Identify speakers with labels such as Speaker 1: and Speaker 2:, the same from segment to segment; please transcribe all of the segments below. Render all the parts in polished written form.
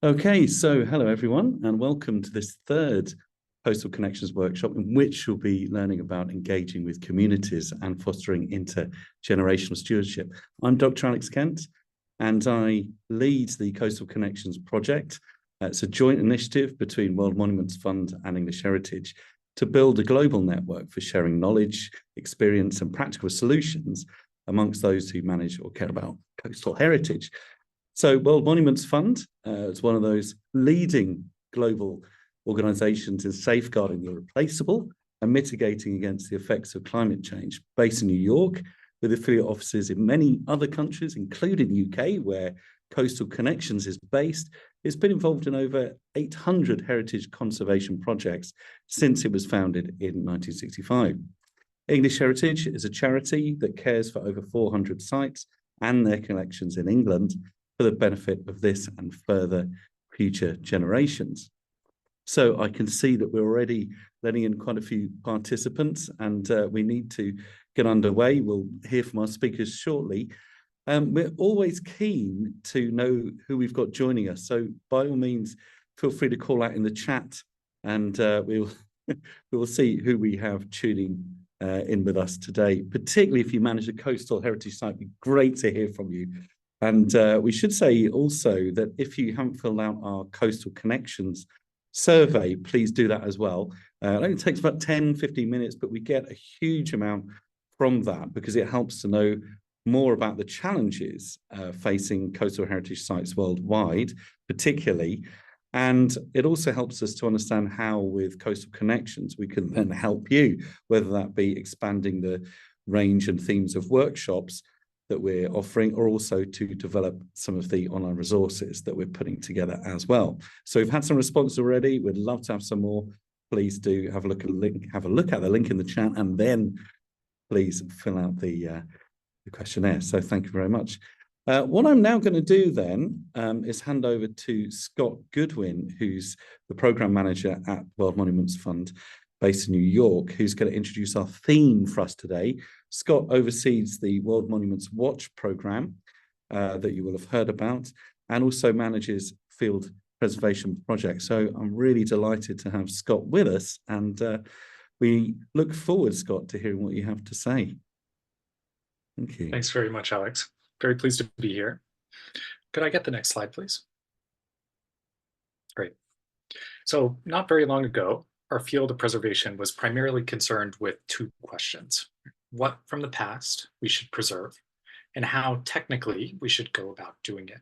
Speaker 1: Okay, so hello everyone, and welcome to this third Coastal Connections workshop, in which you'll be learning about engaging with communities and fostering intergenerational stewardship. I'm Dr. Alex Kent, and I lead the Coastal Connections project. It's a joint initiative between World Monuments Fund and English Heritage to build a global network for sharing knowledge, experience, and practical solutions amongst those who manage or care about coastal heritage. So World Monuments Fund is one of those leading global organizations in safeguarding the irreplaceable and mitigating against the effects of climate change, based in New York, with affiliate offices in many other countries, including the UK, where Coastal Connections is based. It's been involved in over 800 heritage conservation projects since it was founded in 1965. English Heritage is a charity that cares for over 400 sites and their collections in England, for the benefit of this and further future generations. So I can see that we're already letting in quite a few participants, and we need to get underway. We'll hear from our speakers shortly. We're always keen to know who we've got joining us. So by all means, feel free to call out in the chat, and we will see who we have tuning in with us today. Particularly if you manage a coastal heritage site, it'd be great to hear from you. And we should say also that if you haven't filled out our Coastal Connections survey, please do that as well. It only takes about 10, 15 minutes, but we get a huge amount from that because it helps to know more about the challenges facing coastal heritage sites worldwide, particularly. And it also helps us to understand how, with Coastal Connections, we can then help you, whether that be expanding the range and themes of workshops that we're offering, or also to develop some of the online resources that we're putting together as well. So we've had some responses already. We'd love to have some more. Please do have a look at the link, the link in the chat, and then please fill out the questionnaire. So thank you very much. What I'm now going to do then is hand over to Scott Goodwin, who's the program manager at World Monuments Fund, based in New York, who's going to introduce our theme for us today. Scott oversees the World Monuments Watch program that you will have heard about, and also manages field preservation projects. So I'm really delighted to have Scott with us, and we look forward, Scott, to hearing what you have to say. Thank you.
Speaker 2: Thanks very much, Alex. Very pleased to be here. Could I get the next slide, please? Great. So not very long ago, our field of preservation was primarily concerned with two questions: what from the past we should preserve, and how technically we should go about doing it.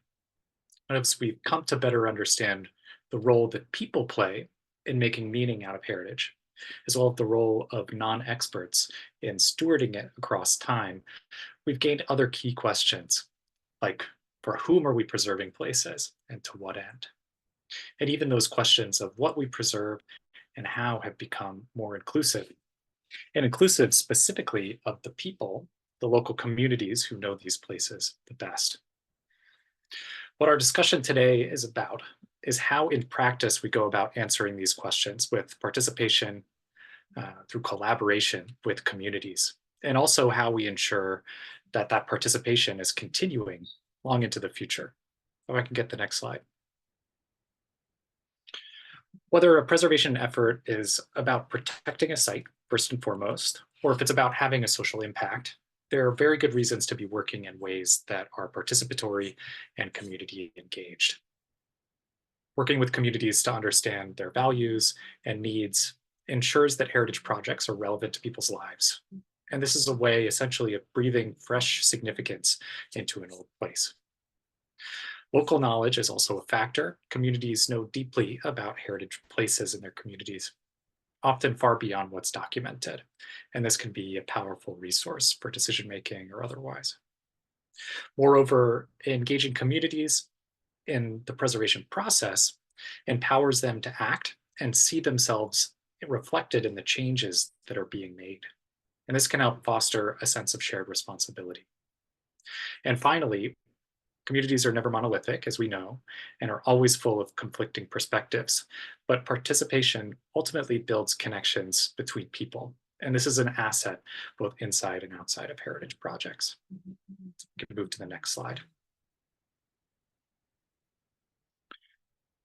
Speaker 2: And as we've come to better understand the role that people play in making meaning out of heritage, as well as the role of non-experts in stewarding it across time, we've gained other key questions, like for whom are we preserving places and to what end? And even those questions of what we preserve and how have become more inclusive, and inclusive specifically of the people, the local communities who know these places the best. What our discussion today is about is how in practice we go about answering these questions with participation through collaboration with communities, and also how we ensure that that participation is continuing long into the future. If I can get the next slide. Whether a preservation effort is about protecting a site, first and foremost, or if it's about having a social impact, there are very good reasons to be working in ways that are participatory and community engaged. Working with communities to understand their values and needs ensures that heritage projects are relevant to people's lives. And this is a way essentially of breathing fresh significance into an old place. Local knowledge is also a factor. Communities know deeply about heritage places in their communities, often far beyond what's documented. And this can be a powerful resource for decision-making or otherwise. Moreover, engaging communities in the preservation process empowers them to act and see themselves reflected in the changes that are being made. And this can help foster a sense of shared responsibility. And finally, communities are never monolithic, as we know, and are always full of conflicting perspectives, but participation ultimately builds connections between people. And this is an asset both inside and outside of heritage projects. We can move to the next slide.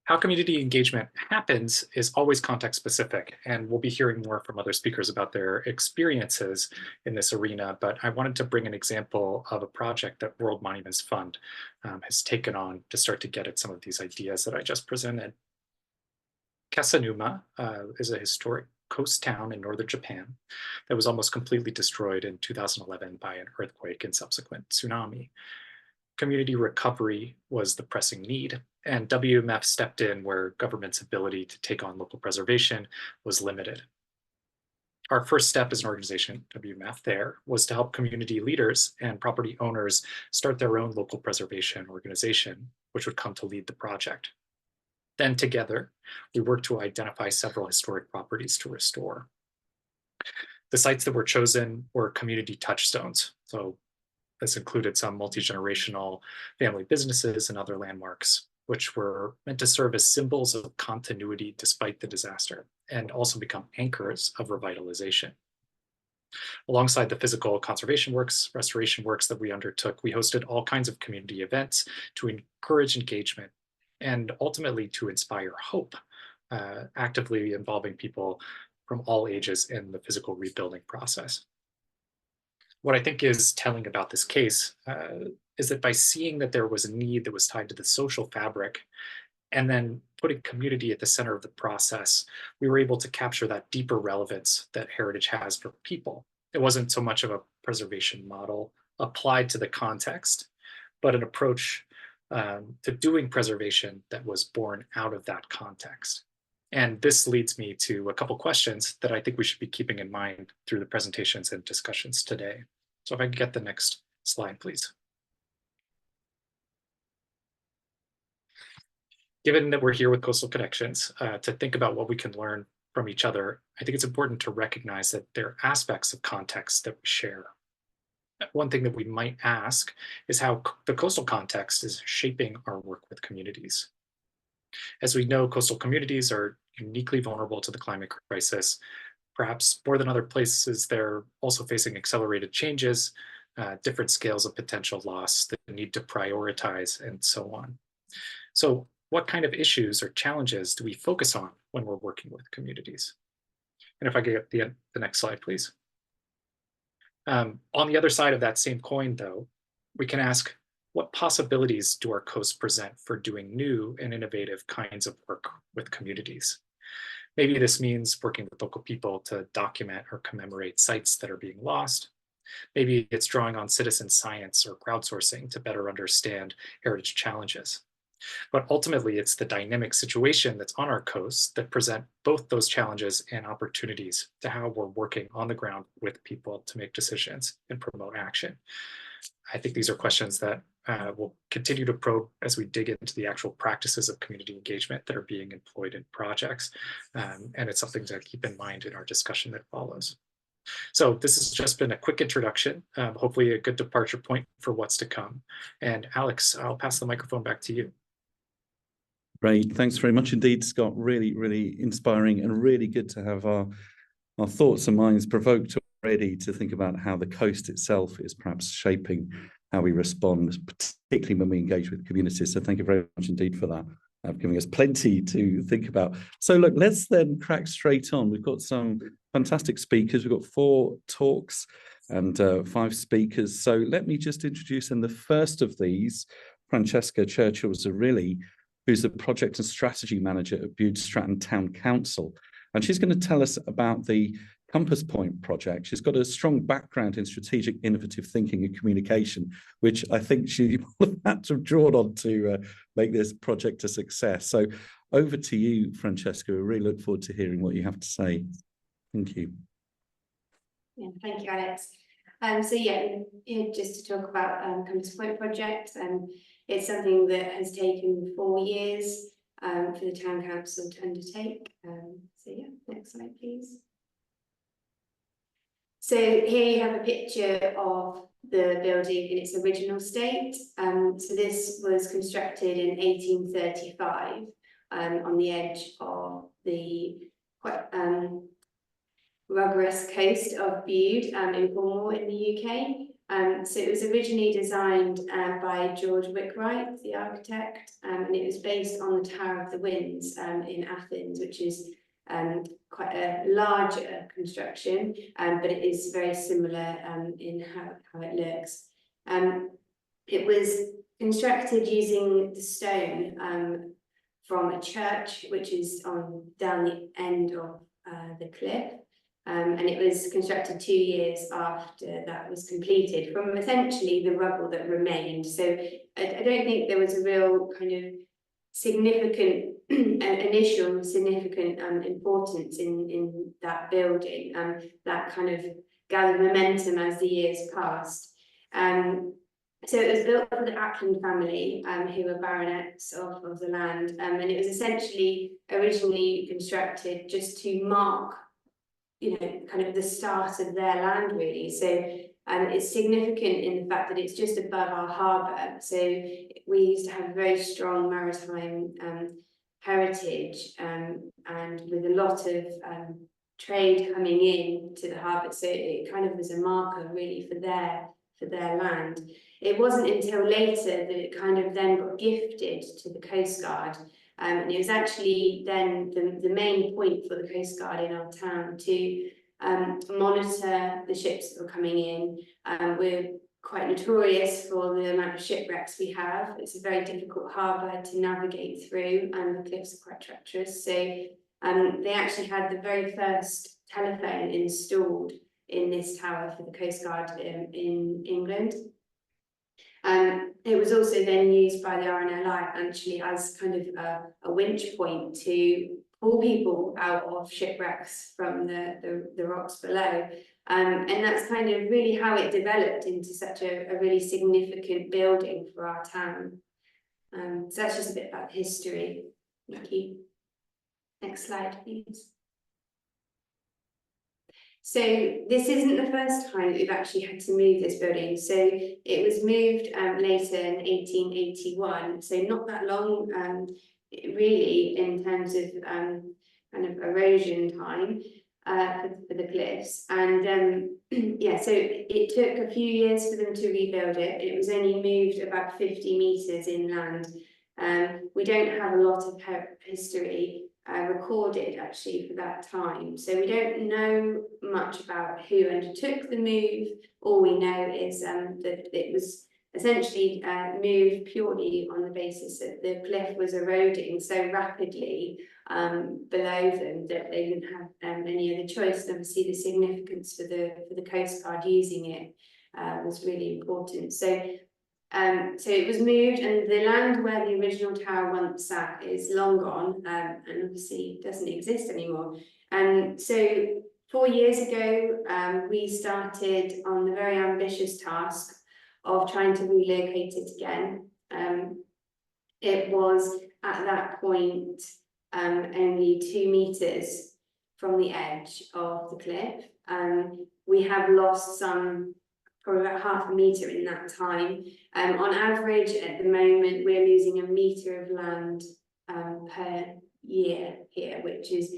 Speaker 2: How community engagement happens is always context specific, and we'll be hearing more from other speakers about their experiences in this arena, but I wanted to bring an example of a project that World Monuments Fund has taken on to start to get at some of these ideas that I just presented. Kesennuma is a historic coast town in northern Japan that was almost completely destroyed in 2011 by an earthquake and subsequent tsunami. Community recovery was the pressing need, and WMF stepped in where government's ability to take on local preservation was limited. Our first step as an organization, WMF there, was to help community leaders and property owners start their own local preservation organization, which would come to lead the project. Then together, we worked to identify several historic properties to restore. The sites that were chosen were community touchstones. So this included some multi-generational family businesses and other landmarks, which were meant to serve as symbols of continuity despite the disaster, and also become anchors of revitalization. Alongside the physical conservation works, restoration works that we undertook, we hosted all kinds of community events to encourage engagement and ultimately to inspire hope, actively involving people from all ages in the physical rebuilding process. What I think is telling about this case is that by seeing that there was a need that was tied to the social fabric, and then putting community at the center of the process, we were able to capture that deeper relevance that heritage has for people. It wasn't so much of a preservation model applied to the context, but an approach to doing preservation that was born out of that context. And this leads me to a couple questions that I think we should be keeping in mind through the presentations and discussions today. So if I can get the next slide, please. Given that we're here with Coastal Connections to think about what we can learn from each other, I think it's important to recognize that there are aspects of context that we share. One thing that we might ask is how the coastal context is shaping our work with communities. As we know, coastal communities are uniquely vulnerable to the climate crisis. Perhaps more than other places, they're also facing accelerated changes, different scales of potential loss, the need to prioritize, and so on. So what kind of issues or challenges do we focus on when we're working with communities? And if I could get the next slide, please. On the other side of that same coin, though, we can ask, what possibilities do our coasts present for doing new and innovative kinds of work with communities? Maybe this means working with local people to document or commemorate sites that are being lost. Maybe it's drawing on citizen science or crowdsourcing to better understand heritage challenges. But ultimately, it's the dynamic situation that's on our coasts that present both those challenges and opportunities to how we're working on the ground with people to make decisions and promote action. I think these are questions that we'll continue to probe as we dig into the actual practices of community engagement that are being employed in projects. And it's something to keep in mind in our discussion that follows. So this has just been a quick introduction, hopefully a good departure point for what's to come. And Alex, I'll pass the microphone back to you.
Speaker 1: Great. Thanks very much indeed, Scott. Really, really inspiring and really good to have our thoughts and minds provoked already to think about how the coast itself is perhaps shaping how we respond, particularly when we engage with communities. So thank you very much indeed for that, giving us plenty to think about. So look, let's then crack straight on. We've got some fantastic speakers. We've got 4 talks and 5 speakers. So let me just introduce, and the first of these, Francesca Churchill-Zerilli, who's the project and strategy manager at Bude-Stratton Town Council. And she's going to tell us about the Compass Point project. She's got a strong background in strategic, innovative thinking and communication, which I think she will have had to have drawn on to make this project a success. So over to you, Francesca. We really look forward to hearing what you have to say. Thank you.
Speaker 3: Yeah, thank you, Alex. So just to talk about Compass Point project. It's something that has taken 4 years for the Town Council to undertake. Next slide, please. So here you have a picture of the building in its original state. So this was constructed in 1835 on the edge of the quite rugged coast of Bude in Cornwall in the UK. So it was originally designed by George Wickwright, the architect, and it was based on the Tower of the Winds in Athens, which is quite a larger construction, but it is very similar in how it looks. It was constructed using the stone from a church, which is down the end of the cliff. And it was constructed 2 years after that was completed from essentially the rubble that remained. So I don't think there was a real kind of significant initial significant importance in that building, that kind of gathered momentum as the years passed. So it was built for the Ackland family, who were baronets of the land, and it was essentially originally constructed just to mark, kind of the start of their land, really. So it's significant in the fact that it's just above our harbour. So we used to have a very strong maritime heritage, and with a lot of trade coming in to the harbour. So it kind of was a marker really for their land. It wasn't until later that it kind of then got gifted to the Coast Guard. And it was actually then the main point for the Coast Guard in our town to monitor the ships that were coming in. We're quite notorious for the amount of shipwrecks we have. It's a very difficult harbour to navigate through, and the cliffs are quite treacherous. So they actually had the very first telephone installed in this tower for the Coast Guard in England. It was also then used by the RNLI actually as kind of a winch point to pull people out of shipwrecks from the rocks below. And that's kind of really how it developed into such a really significant building for our town. So that's just a bit about history. Thank you. Next slide, please. So this isn't the first time that we've actually had to move this building. So it was moved later in 1881, so not that long really in terms of kind of erosion time for the cliffs. And yeah, so it took a few years for them to rebuild it. It was only moved about 50 metres inland. We don't have a lot of history recorded actually for that time, so we don't know much about who undertook the move. All we know is that it was essentially moved purely on the basis that the cliff was eroding so rapidly below them that they didn't have any other choice. And obviously the significance for the Coast Guard using it was really important. So it was moved, and the land where the original tower once sat is long gone, and obviously doesn't exist anymore. And so 4 years ago, we started on the very ambitious task of trying to relocate it again. It was at that point only 2 metres from the edge of the cliff. We have lost some, probably about half a metre in that time. On average, at the moment, we're losing 1 metre of land per year here, which is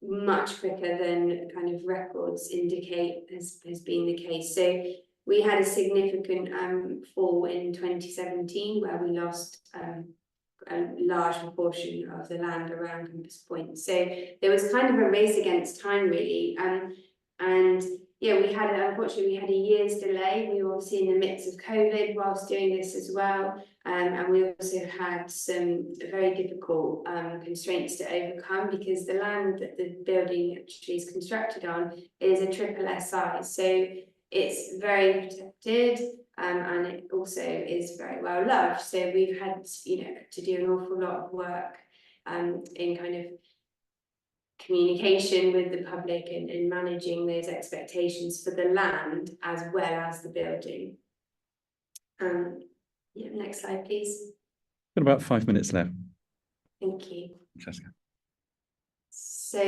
Speaker 3: much quicker than kind of records indicate has been the case. So we had a significant fall in 2017 where we lost a large proportion of the land around Compass Point. So there was kind of a race against time, really. And yeah, unfortunately, we had a year's delay. We were obviously in the midst of COVID whilst doing this as well. And we also had some very difficult constraints to overcome, because the land that the building actually is constructed on is a triple SI. So it's very protected, and it also is very well loved. So we've had, to do an awful lot of work in kind of communication with the public and managing those expectations for the land as well as the building. Yeah, next slide, please.
Speaker 1: Got about 5 minutes left.
Speaker 3: Thank you.
Speaker 1: Francesca.
Speaker 3: So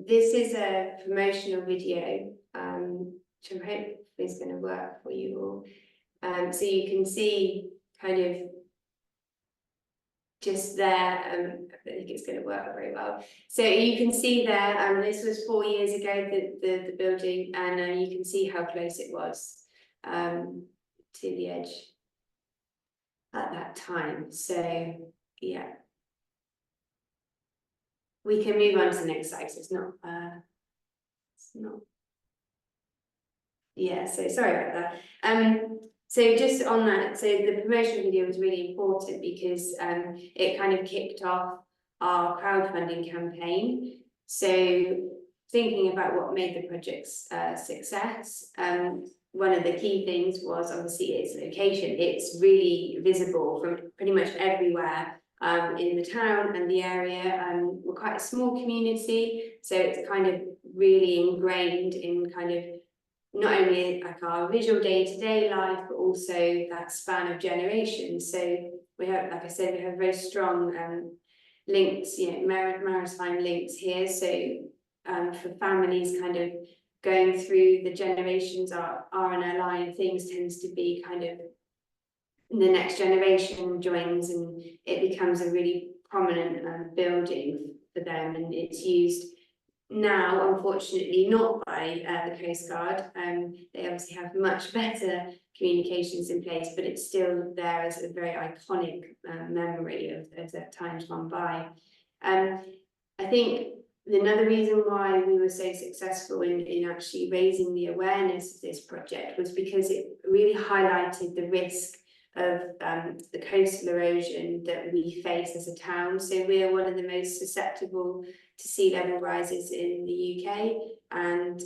Speaker 3: this is a promotional video, which I hope is going to work for you all. So you can see kind of just there, I don't think it's going to work very well. So you can see there, this was 4 years ago, the building, and you can see how close it was. to the edge at that time. So yeah, we can move on to the next slide. So it's not yeah, so sorry about that. So just on that, so the promotional video was really important because it kind of kicked off our crowdfunding campaign. So thinking about what made the project's success, one of the key things was obviously its location. It's really visible from pretty much everywhere in the town and the area. We're quite a small community, so it's kind of really ingrained in kind of not only like our visual day-to-day life, but also that span of generations. So we have, like I said, we have very strong links, maritime links here. So for families kind of going through the generations are in a line, things tends to be kind of the next generation joins and it becomes a really prominent building for them, and it's used now, unfortunately, not by the Coast Guard. They obviously have much better communications in place, but it's still there as a very iconic memory of that times gone by. I think another reason why we were so successful in actually raising the awareness of this project was because it really highlighted the risk of the coastal erosion that we face as a town. So we're one of the most susceptible to sea level rises in the UK, and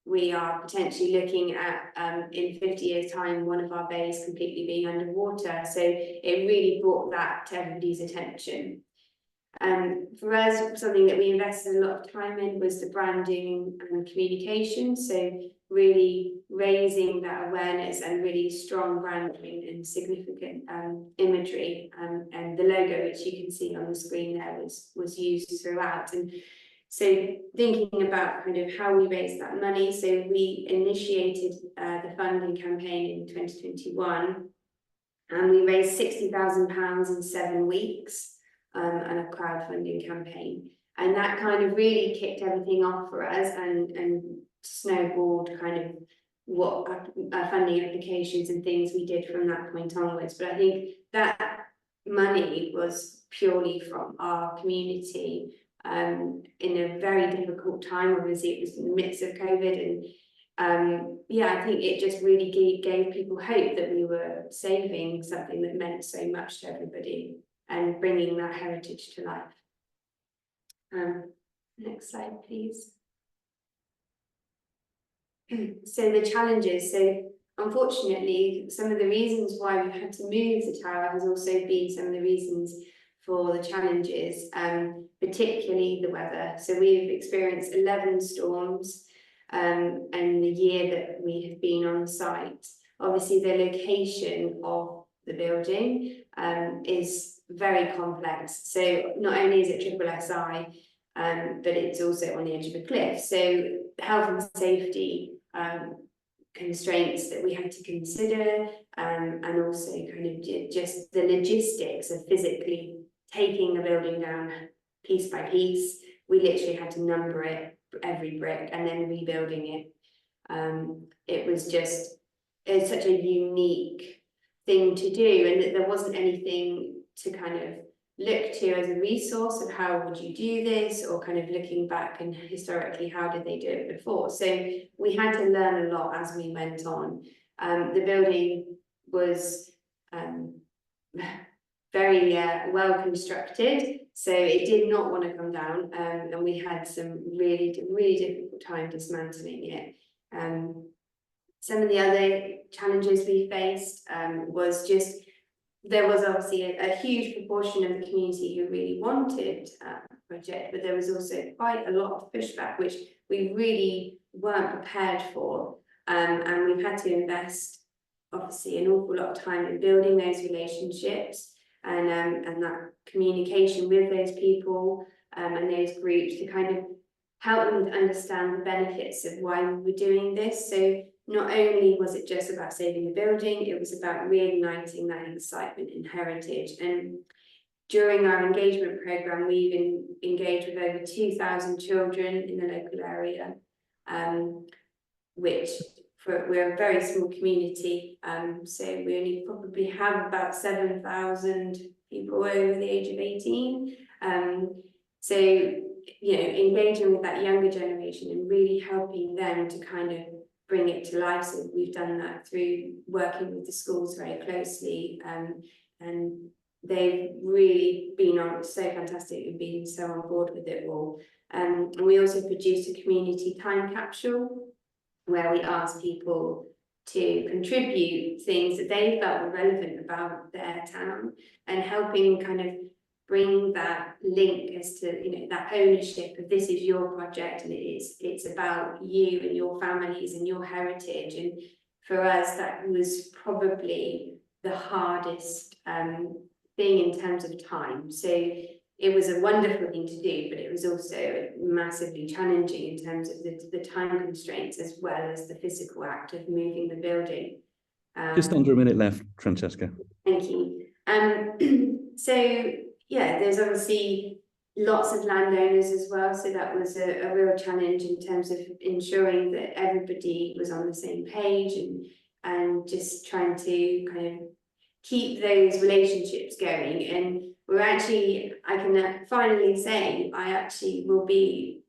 Speaker 3: we are potentially looking at in 50 years time one of our bays completely being underwater. So it really brought that to everybody's attention. For us, something that we invested a lot of time in was the branding and communication. So really raising that awareness and really strong branding and significant imagery, and the logo, which you can see on the screen there, was used throughout. And so thinking about kind of how we raised that money, so we initiated the funding campaign in 2021, and we raised £60,000 in 7 weeks. And a crowdfunding campaign, and that kind of really kicked everything off for us and snowballed kind of what funding applications and things we did from that point onwards. But I think that money was purely from our community in a very difficult time. Obviously it was in the midst of COVID, and yeah, I think it just really gave people hope that we were saving something that meant so much to everybody and bringing that heritage to life. Next slide, please. So the challenges. So unfortunately, some of the reasons why we've had to move the tower has also been some of the reasons for the challenges, particularly the weather. So we've experienced 11 storms in the year that we have been on site. Obviously, the location of the building is very complex. So not only is it triple SI, but it's also on the edge of a cliff. So health and safety constraints that we had to consider, and also kind of just the logistics of physically taking the building down piece by piece. We literally had to number it, every brick, and then rebuilding it. It was just, it's such a unique thing to do, and that there wasn't anything to kind of look to as a resource of how would you do this, or kind of looking back and historically how did they do it before. So we had to learn a lot as we went on. The building was very well constructed, so it did not want to come down, and we had some really difficult time dismantling it. Some of the other challenges we faced was just, there was obviously a huge proportion of the community who really wanted the project, but there was also quite a lot of pushback, which we really weren't prepared for. And we've had to invest, obviously, an awful lot of time in building those relationships and that communication with those people and those groups to kind of help them to understand the benefits of why we were doing this. So not only was it just about saving the building, it was about reigniting that excitement in heritage. And during our engagement programme, we've engaged with over 2,000 children in the local area, which we're a very small community, so we only probably have about 7,000 people over the age of 18. So, you know, engaging with that younger generation and really helping them to kind of bring it to life. So we've done that through working with the schools very closely, and they've really been so fantastic and been so on board with it all. And we also produced a community time capsule where we asked people to contribute things that they felt were relevant about their town, and helping kind of bring that link as to, you know, that ownership of this is your project and it's about you and your families and your heritage. And for us, that was probably the hardest thing in terms of time. So it was a wonderful thing to do, but it was also massively challenging in terms of the time constraints, as well as the physical act of moving the building.
Speaker 1: Just under a minute left, Francesca.
Speaker 3: Thank you. So yeah, there's obviously lots of landowners as well, so that was a real challenge in terms of ensuring that everybody was on the same page, and just trying to kind of keep those relationships going. And we're actually, I can finally say, I actually will be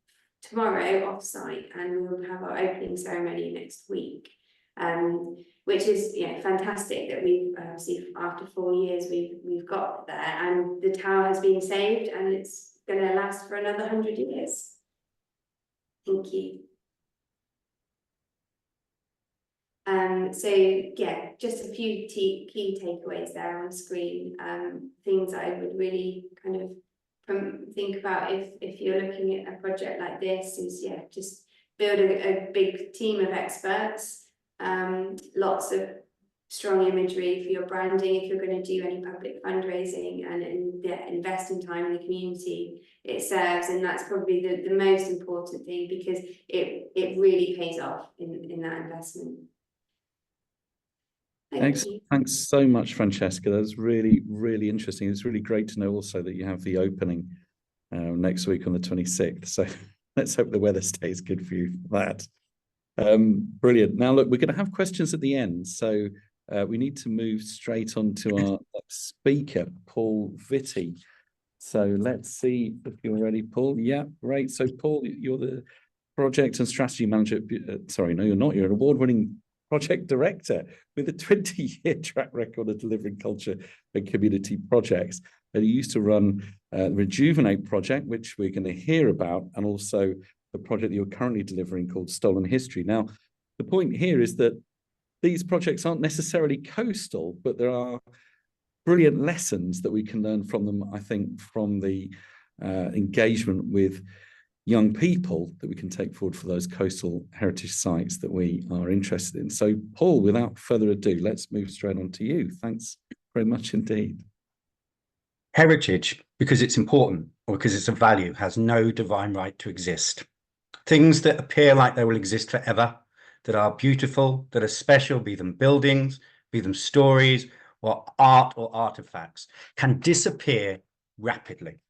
Speaker 3: tomorrow off-site, and we will have our opening ceremony next week, which is, you know, fantastic that we've obviously after 4 years we've got there, and the tower has been saved, and it's going to last for another 100 years. Thank you. So yeah, just a few key takeaways there on screen. Things I would really kind of think about if you're looking at a project like this is, yeah, just build a big team of experts, lots of strong imagery for your branding if you're going to do any public fundraising, and yeah, invest in time in the community it serves. And that's probably the most important thing, because it really pays off in that investment.
Speaker 1: Thanks so much, Francesca. That's really, really interesting. It's really great to know also that you have the opening next week on the 26th. So let's hope the weather stays good for you for that. Brilliant. Now, look, we're going to have questions at the end. So we need to move straight on to our speaker, Paul Vitty. So let's see if you're ready, Paul. Yeah, great. So Paul, you're the project and strategy manager. Sorry, no, you're not. You're an award-winning project director with a 20-year track record of delivering culture and community projects. And you used to run the Rejuvenate project, which we're going to hear about, and also the project that you're currently delivering called Stolen History. Now, the point here is that these projects aren't necessarily coastal, but there are brilliant lessons that we can learn from them, I think, from the engagement with young people that we can take forward for those coastal heritage sites that we are interested in. So, Paul, without further ado, let's move straight on to you. Thanks very much indeed.
Speaker 4: Heritage, because it's important or because it's a value, has no divine right to exist. Things that appear like they will exist forever, that are beautiful, that are special, be them buildings, be them stories, or art or artifacts, can disappear rapidly.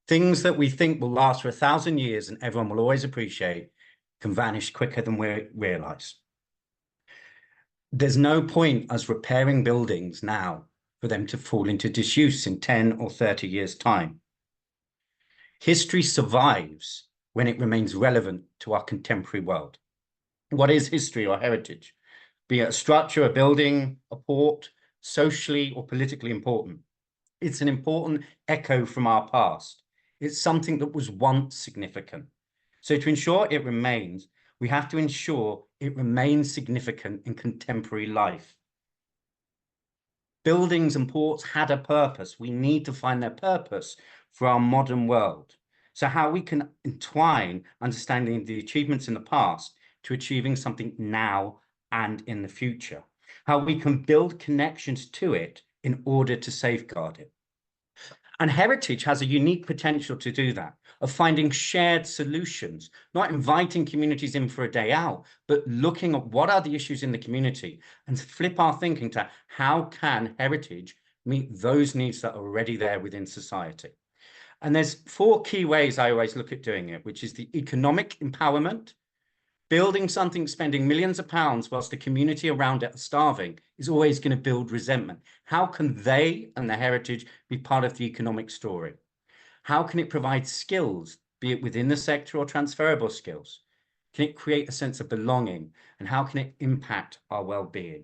Speaker 4: Things that we think will last for 1,000 years and everyone will always appreciate can vanish quicker than we realize. There's no point us repairing buildings now for them to fall into disuse in 10 or 30 years' time. History survives when it remains relevant to our contemporary world. What is history or heritage? Be it a structure, a building, a port, socially or politically important. It's an important echo from our past. It's something that was once significant. So to ensure it remains, we have to ensure it remains significant in contemporary life. Buildings and ports had a purpose. We need to find their purpose for our modern world. So how we can entwine understanding the achievements in the past to achieving something now and in the future. How we can build connections to it in order to safeguard it. And heritage has a unique potential to do that, of finding shared solutions, not inviting communities in for a day out, but looking at what are the issues in the community and flip our thinking to how can heritage meet those needs that are already there within society. And there's 4 key ways I always look at doing it, which is the economic empowerment, Building something, spending millions of pounds whilst the community around it are starving is always going to build resentment. How can they and their heritage be part of the economic story? How can it provide skills, be it within the sector or transferable skills? Can it create a sense of belonging? And how can it impact our well-being?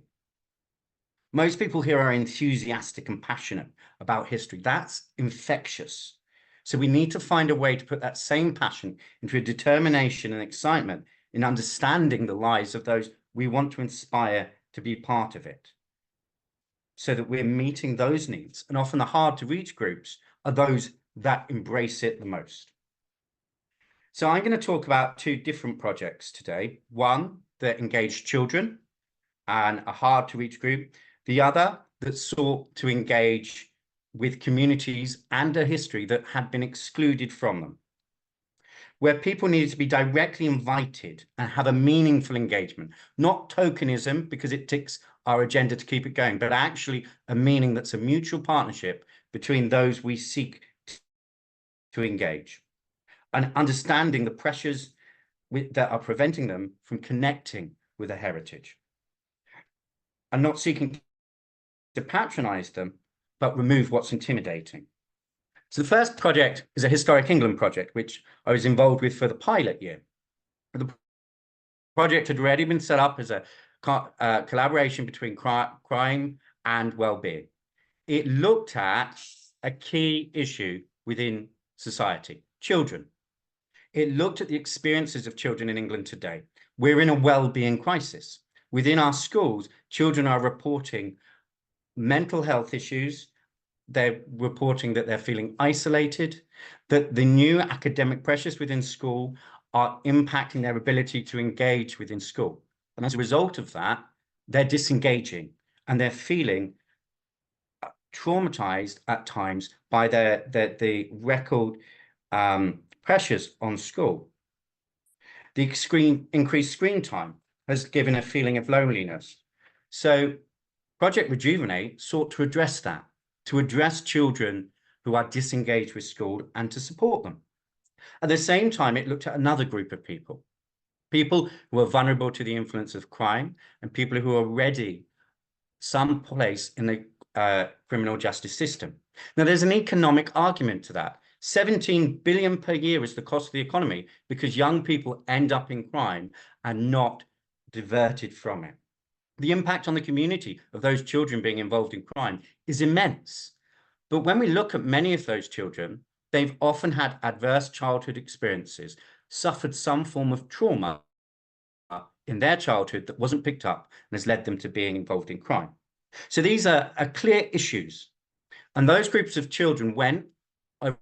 Speaker 4: Most people here are enthusiastic and passionate about history. That's infectious. So we need to find a way to put that same passion into a determination and excitement in understanding the lives of those we want to inspire to be part of it, so that we're meeting those needs. And often the hard to reach groups are those that embrace it the most. So I'm going to talk about two different projects today. One that engaged children and a hard to reach group. The other that sought to engage with communities and a history that had been excluded from them, where people needed to be directly invited and have a meaningful engagement, not tokenism because it ticks our agenda to keep it going, but actually a meaning that's a mutual partnership between those we seek to engage, and understanding the pressures that are preventing them from connecting with a heritage, and not seeking to patronize them, but remove what's intimidating. So the first project is a Historic England project, which I was involved with for the pilot year. The project had already been set up as a collaboration between crime and well-being. It looked at a key issue within society, children. It looked at the experiences of children in England today. We're in a well-being crisis. Within our schools, children are reporting mental health issues. They're reporting that they're feeling isolated, that the new academic pressures within school are impacting their ability to engage within school. And as a result of that, they're disengaging and they're feeling traumatized at times by the record pressures on school. The increased screen time has given a feeling of loneliness. So Project Rejuvenate sought to address that, to address children who are disengaged with school and to support them. At the same time, it looked at another group of people who are vulnerable to the influence of crime and people who are already someplace in the criminal justice system. Now, there's an economic argument to that. 17 billion per year is the cost of the economy because young people end up in crime and not diverted from it. The impact on the community of those children being involved in crime is immense. But when we look at many of those children, they've often had adverse childhood experiences, suffered some form of trauma in their childhood that wasn't picked up and has led them to being involved in crime. So these are clear issues. And those groups of children went over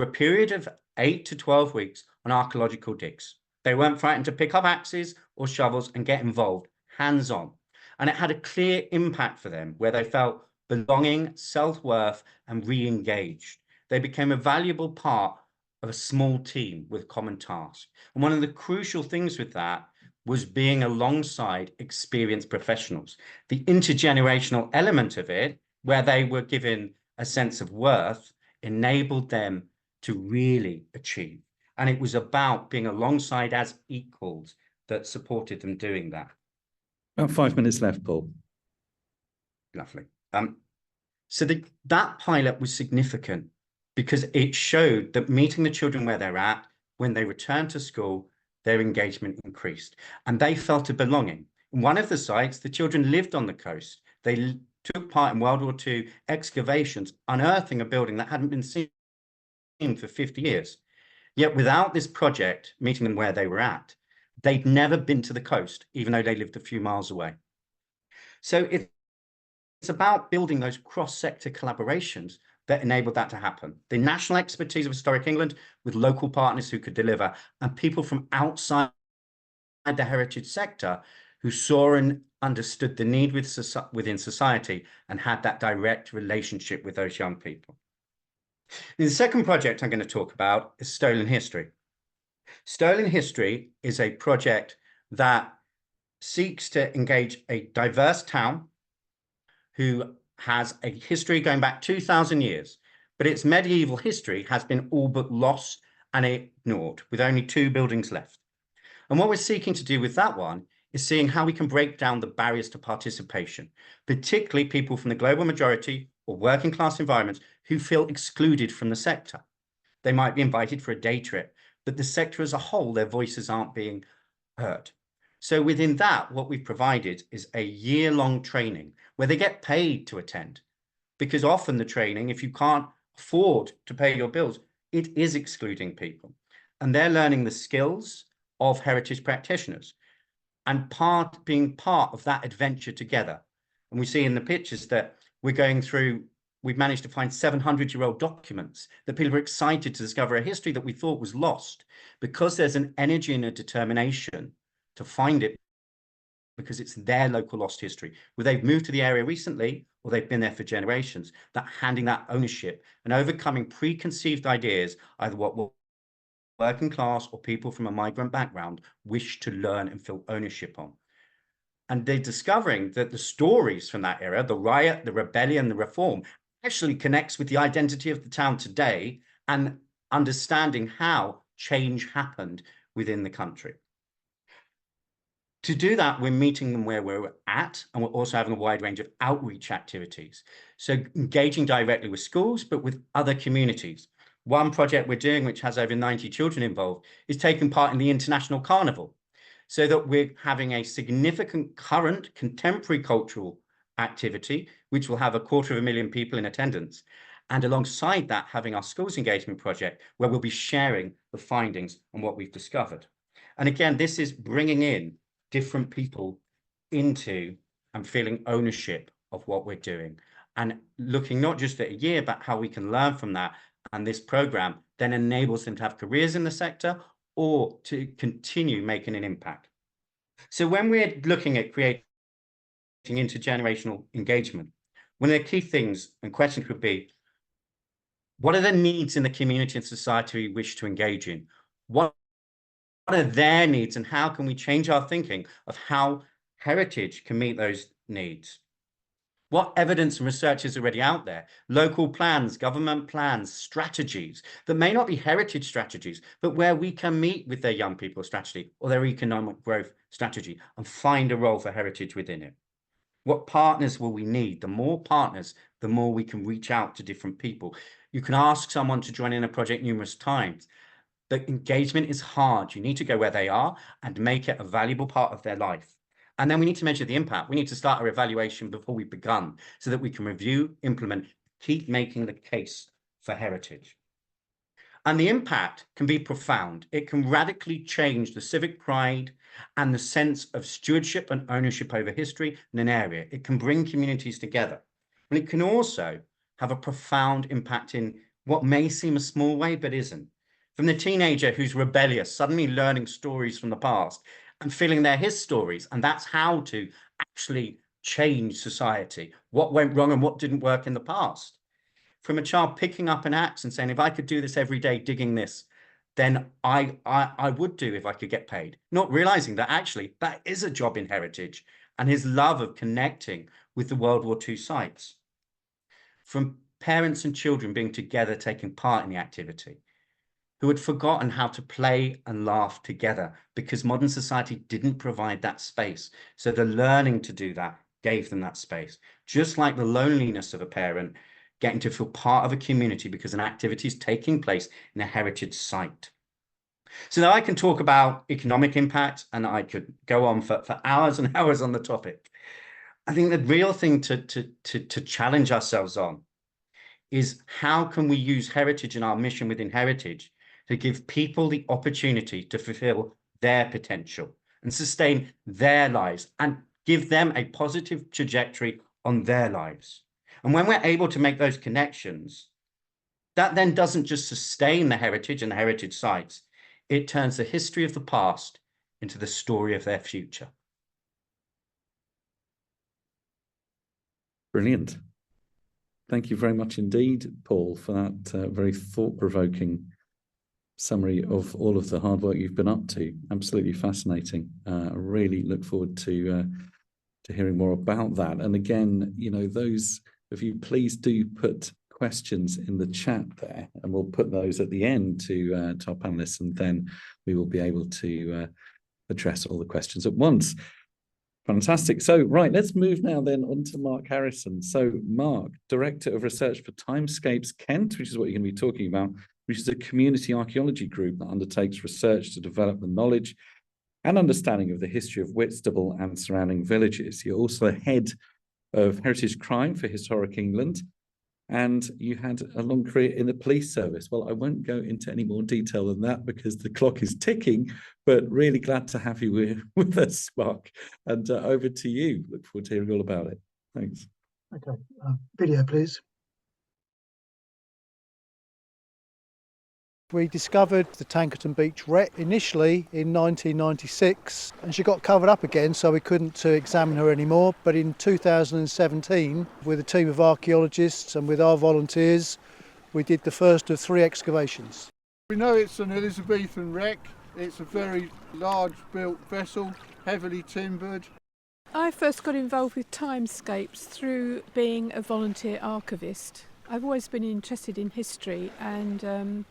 Speaker 4: a period of 8 to 12 weeks on archaeological digs. They weren't frightened to pick up axes or shovels and get involved hands-on. And it had a clear impact for them where they felt belonging, self-worth, and re-engaged. They became a valuable part of a small team with common tasks. And one of the crucial things with that was being alongside experienced professionals. The intergenerational element of it, where they were given a sense of worth, enabled them to really achieve. And it was about being alongside as equals that supported them doing that.
Speaker 1: About 5 minutes left, Paul.
Speaker 4: Lovely. So that pilot was significant because it showed that meeting the children where they're at, when they returned to school, their engagement increased and they felt a belonging. In one of the sites, the children lived on the coast. They took part in World War II excavations, unearthing a building that hadn't been seen for 50 years. Yet without this project, meeting them where they were at, they'd never been to the coast, even though they lived a few miles away. So it's about building those cross-sector collaborations that enabled that to happen. The national expertise of Historic England with local partners who could deliver, and people from outside the heritage sector who saw and understood the need within society and had that direct relationship with those young people. The second project I'm going to talk about is Stolen History. Stolen History is a project that seeks to engage a diverse town who has a history going back 2,000 years, but its medieval history has been all but lost and ignored, with only 2 buildings left. And what we're seeking to do with that one is seeing how we can break down the barriers to participation, particularly people from the global majority or working class environments who feel excluded from the sector. They might be invited for a day trip, but the sector as a whole, their voices aren't being heard. So within that, what we've provided is a year-long training where they get paid to attend, because often the training, if you can't afford to pay your bills, it is excluding people. And they're learning the skills of heritage practitioners and being part of that adventure together. And we see in the pictures that we've managed to find 700-year-old documents that people are excited to discover a history that we thought was lost, because there's an energy and a determination to find it, because it's their local lost history, whether they've moved to the area recently or they've been there for generations, that handing that ownership and overcoming preconceived ideas, either what working class or people from a migrant background wish to learn and feel ownership on. And they're discovering that the stories from that era, the riot, the rebellion, the reform, actually connects with the identity of the town today and understanding how change happened within the country. To do that, we're meeting them where we're at, and we're also having a wide range of outreach activities. So engaging directly with schools, but with other communities. One project we're doing, which has over 90 children involved, is taking part in the International Carnival, so that we're having a significant current contemporary cultural activity, which will have 250,000 people in attendance. And alongside that, having our schools engagement project, where we'll be sharing the findings and what we've discovered. And again, this is bringing in different people into and feeling ownership of what we're doing, and looking not just at a year, but how we can learn from that. And this program then enables them to have careers in the sector or to continue making an impact. So when we're looking at creating intergenerational engagement, one of the key things and questions could be, what are the needs in the community and society we wish to engage in? What are their needs, and how can we change our thinking of how heritage can meet those needs? What evidence and research is already out there? Local plans, government plans, strategies that may not be heritage strategies, but where we can meet with their young people strategy or their economic growth strategy and find a role for heritage within it. What partners will we need? The more partners, the more we can reach out to different people. You can ask someone to join in a project numerous times. The engagement is hard. You need to go where they are and make it a valuable part of their life. And then we need to measure the impact. We need to start our evaluation before we've begun, so that we can review, implement, keep making the case for heritage. And the impact can be profound. It can radically change the civic pride and the sense of stewardship and ownership over history in an area. It can bring communities together. And it can also have a profound impact in what may seem a small way, but isn't. From the teenager who's rebellious, suddenly learning stories from the past and feeling they're his stories, and that's how to actually change society, what went wrong and what didn't work in the past. From a child picking up an axe and saying, if I could do this every day, digging this, then I would do if I could get paid, not realizing that actually that is a job in heritage, and his love of connecting with the World War II sites. From parents and children being together, taking part in the activity, who had forgotten how to play and laugh together because modern society didn't provide that space. So the learning to do that gave them that space. Just like the loneliness of a parent getting to feel part of a community because an activity is taking place in a heritage site. So now I can talk about economic impact, and I could go on for hours and hours on the topic. I think the real thing to challenge ourselves on is, how can we use heritage and our mission within heritage to give people the opportunity to fulfill their potential and sustain their lives and give them a positive trajectory on their lives. And when we're able to make those connections, that then doesn't just sustain the heritage and the heritage sites, it turns the history of the past into the story of their future.
Speaker 1: Brilliant. Thank you very much indeed, Paul, for that very thought-provoking summary of all of the hard work you've been up to. Absolutely fascinating. I really look forward to hearing more about that. And again, you know, those of you, please do put questions in the chat there, and we'll put those at the end to our panelists, and then we will be able to address all the questions at once. Fantastic. So, right, let's move now then on to Mark Harrison. So, Mark, Director of Research for Timescapes Kent, which is what you're going to be talking about, which is a community archaeology group that undertakes research to develop the knowledge and understanding of the history of Whitstable and surrounding villages. You're also head of Heritage Crime for Historic England, and you had a long career in the police service. Well, I won't go into any more detail than that because the clock is ticking, but really glad to have you with us, Mark. And over to you. Look forward to hearing all about it. Thanks.
Speaker 5: Okay, video, please. We discovered the Tankerton Beach wreck initially in 1996, and she got covered up again, so we couldn't examine her anymore. But in 2017, with a team of archaeologists and with our volunteers, we did the first of 3 excavations.
Speaker 6: We know it's an Elizabethan wreck. It's a very large built vessel, heavily timbered.
Speaker 7: I first got involved with Timescapes through being a volunteer archivist. I've always been interested in history, and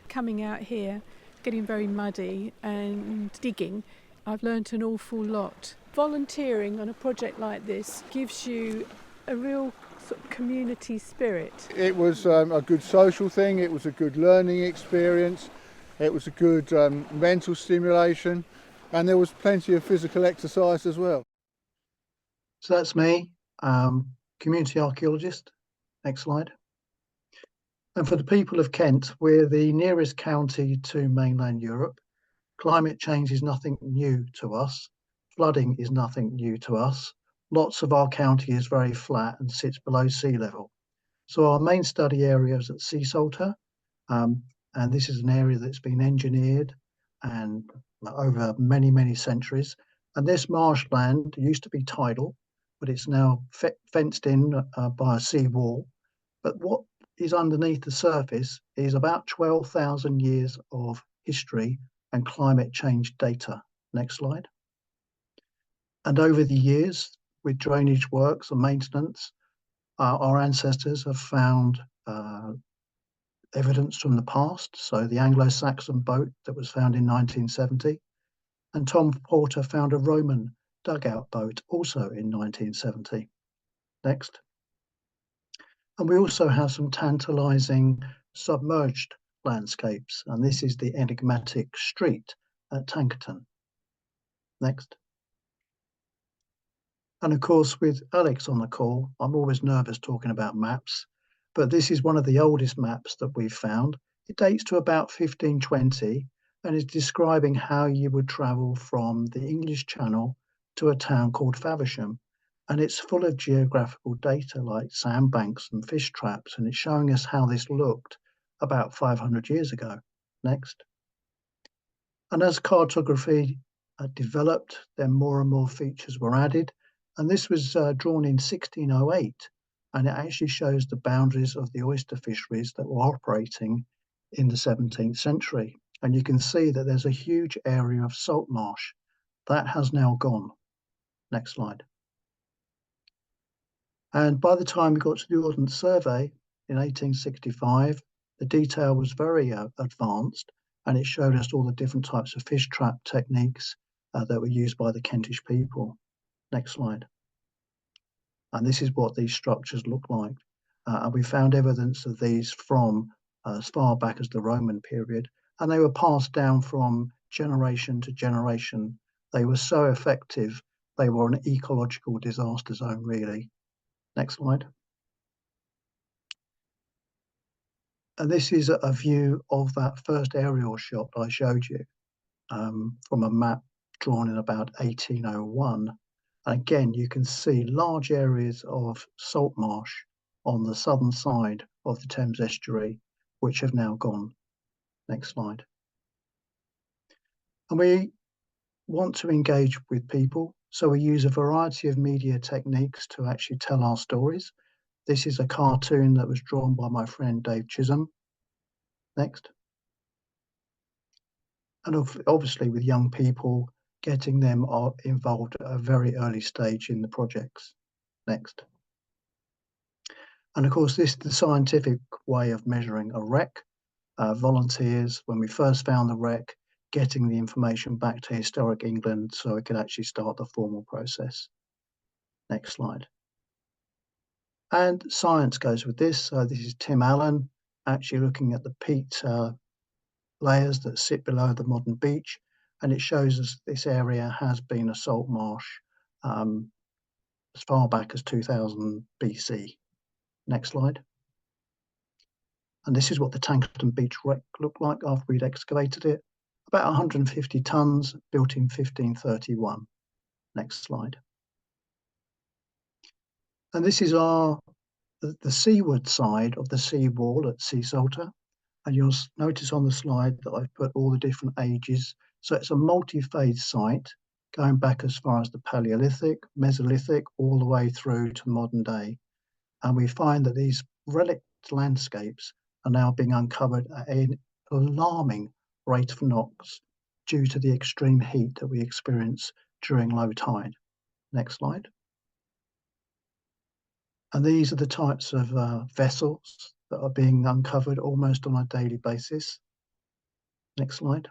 Speaker 7: coming out here, getting very muddy and digging, I've learnt an awful lot. Volunteering on a project like this gives you a real sort of community spirit.
Speaker 6: It was a good social thing, it was a good learning experience, it was a good mental stimulation, and there was plenty of physical exercise as well.
Speaker 5: So that's me, community archaeologist. Next slide. And for the people of Kent, we're the nearest county to mainland Europe. Climate change is nothing new to us. Flooding is nothing new to us. Lots of our county is very flat and sits below sea level. So our main study area is at Sea Salter, and this is an area that's been engineered and over many, many centuries. And this marshland used to be tidal, but it's now fenced in by a sea wall. But what is underneath the surface is about 12,000 years of history and climate change data. Next slide. And over the years, with drainage works and maintenance, our ancestors have found evidence from the past. So the Anglo-Saxon boat that was found in 1970, and Tom Porter found a Roman dugout boat also in 1970. Next. And we also have some tantalizing submerged landscapes, and this is the enigmatic street at Tankerton. Next. And of course, with Alex on the call, I'm always nervous talking about maps, but this is one of the oldest maps that we've found. It dates to about 1520 and is describing how you would travel from the English Channel to a town called Faversham. And it's full of geographical data like sandbanks and fish traps, and it's showing us how this looked about 500 years ago. Next. And as cartography developed, then more and more features were added. And this was drawn in 1608, and it actually shows the boundaries of the oyster fisheries that were operating in the 17th century. And you can see that there's a huge area of salt marsh that has now gone. Next slide. And by the time we got to the Ordnance Survey in 1865, the detail was very advanced, and it showed us all the different types of fish trap techniques that were used by the Kentish people. Next slide. And this is what these structures look like. And we found evidence of these from as far back as the Roman period, and they were passed down from generation to generation. They were so effective, they were an ecological disaster zone, really. Next slide. And this is a view of that first aerial shot I showed you from a map drawn in about 1801. And again, you can see large areas of salt marsh on the southern side of the Thames estuary, which have now gone. Next slide. And we want to engage with people, so we use a variety of media techniques to actually tell our stories. This is a cartoon that was drawn by my friend Dave Chisholm. Next. And obviously with young people, getting them involved at a very early stage in the projects. Next. And of course, this is the scientific way of measuring a wreck. Volunteers, when we first found the wreck, getting the information back to Historic England so it could actually start the formal process. Next slide. And science goes with this. So this is Tim Allen actually looking at the peat layers that sit below the modern beach, and it shows us this area has been a salt marsh as far back as 2000 BC. Next slide. And this is what the Tankerton Beach wreck looked like after we'd excavated it. About 150 tons, built in 1531. Next slide. And this is the seaward side of the sea wall at Sea Salter. And you'll notice on the slide that I've put all the different ages. So it's a multi-phase site going back as far as the Paleolithic, Mesolithic, all the way through to modern day. And we find that these relic landscapes are now being uncovered at an alarming rate of knots due to the extreme heat that we experience during low tide. Next slide. And these are the types of vessels that are being uncovered almost on a daily basis. Next slide.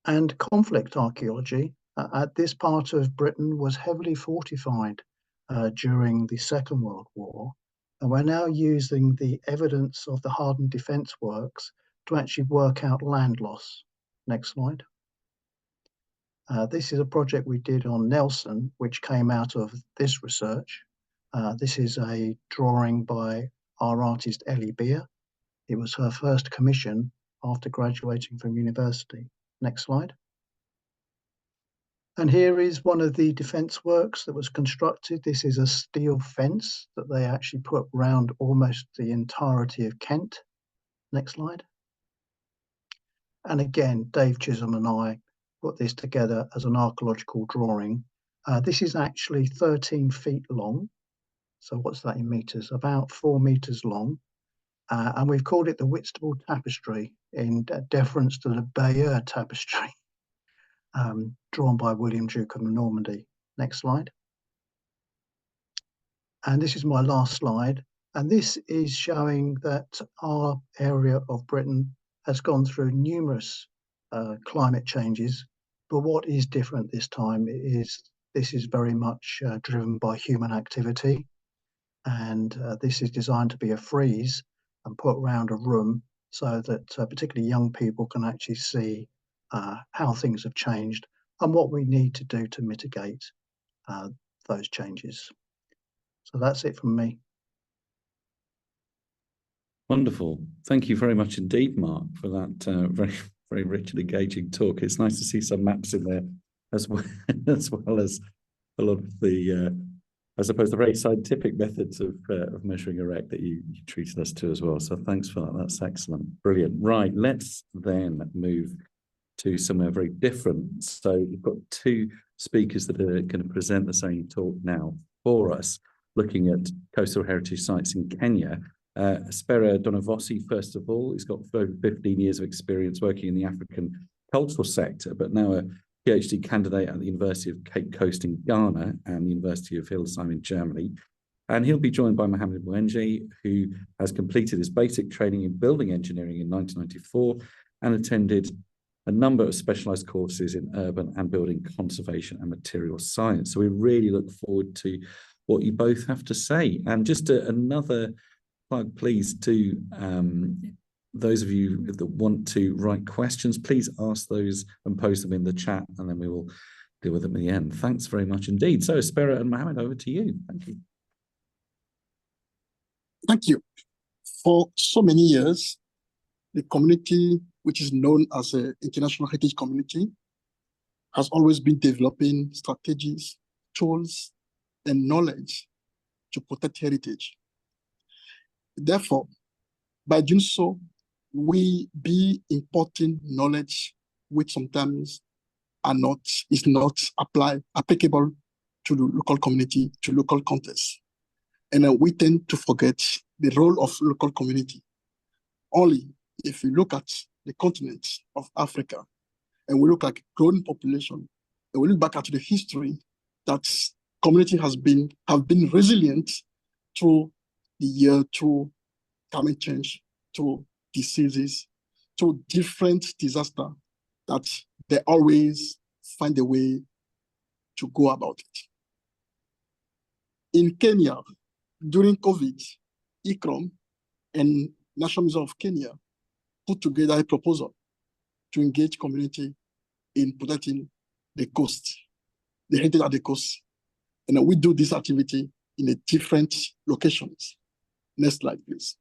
Speaker 5: And conflict archaeology at this part of Britain was heavily fortified during the Second World War. And we're now using the evidence of the hardened defence works to actually work out land loss. Next slide. This is a project we did on Nelson, which came out of this research. This is a drawing by our artist Ellie Beer. It was her first commission after graduating from university. Next slide. And here is one of the defence works that was constructed. This is a steel fence that they actually put round almost the entirety of Kent. Next slide. And again, Dave Chisholm and I put this together as an archaeological drawing. This is actually 13 feet long. So what's that in meters? About 4 meters long. And we've called it the Whitstable Tapestry in deference to the Bayeux Tapestry, drawn by William Duke of Normandy. Next slide. And this is my last slide. And this is showing that our area of Britain has gone through numerous climate changes. But what is different this time is this is very much driven by human activity. And this is designed to be a frieze and put around a room so that particularly young people can actually see how things have changed and what we need to do to mitigate those changes. So that's it from me.
Speaker 1: Wonderful. Thank you very much indeed, Mark, for that very, very rich and engaging talk. It's nice to see some maps in there as well as a lot of the I suppose the very scientific methods of measuring a wreck that you treated us to as well. So thanks for that. That's excellent. Brilliant. Right, let's then move to somewhere very different. So we've got two speakers that are going to present the same talk now for us, looking at coastal heritage sites in Kenya. Espéra Donouvossi, first of all, he's got over 15 years of experience working in the African cultural sector, but now a PhD candidate at the University of Cape Coast in Ghana and the University of Hildesheim in Germany. And he'll be joined by Mohammed Mwenje, who has completed his basic training in building engineering in 1994 and attended a number of specialised courses in urban and building conservation and material science. So we really look forward to what you both have to say. And just another plug, please, to those of you that want to write questions, please ask those and post them in the chat, and then we will deal with them at the end. Thanks very much indeed. So Espéra and Mohammed, over to you. Thank you.
Speaker 8: Thank you. For so many years, the community, which is known as an international heritage community, has always been developing strategies, tools, and knowledge to protect heritage. Therefore, by doing so, we be importing knowledge which sometimes is not applicable to the local community, to local context. And we tend to forget the role of local community. Only if we look at the continent of Africa and we look at growing population and we look back at the history that community have been resilient through the year, through climate change, through diseases, through different disasters that they always find a way to go about it. In Kenya, during COVID, ICCROM and National Museum of Kenya put together a proposal to engage community in protecting the coast, the heritage of the coast. And we do this activity in a different locations. Next slide, please.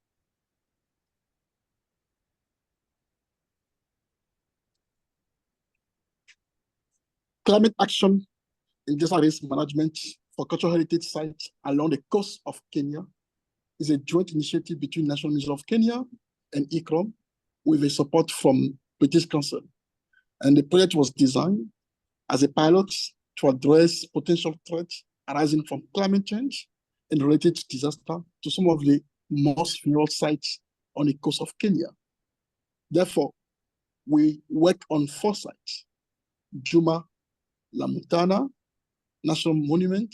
Speaker 8: Climate action in disaster risk management for cultural heritage sites along the coast of Kenya is a joint initiative between National Museum of Kenya and ICCROM with a support from British Council. And the project was designed as a pilot to address potential threats arising from climate change and related to disaster to some of the most vulnerable sites on the coast of Kenya. Therefore, we work on 4 sites: Juma, Lamu, National Monument,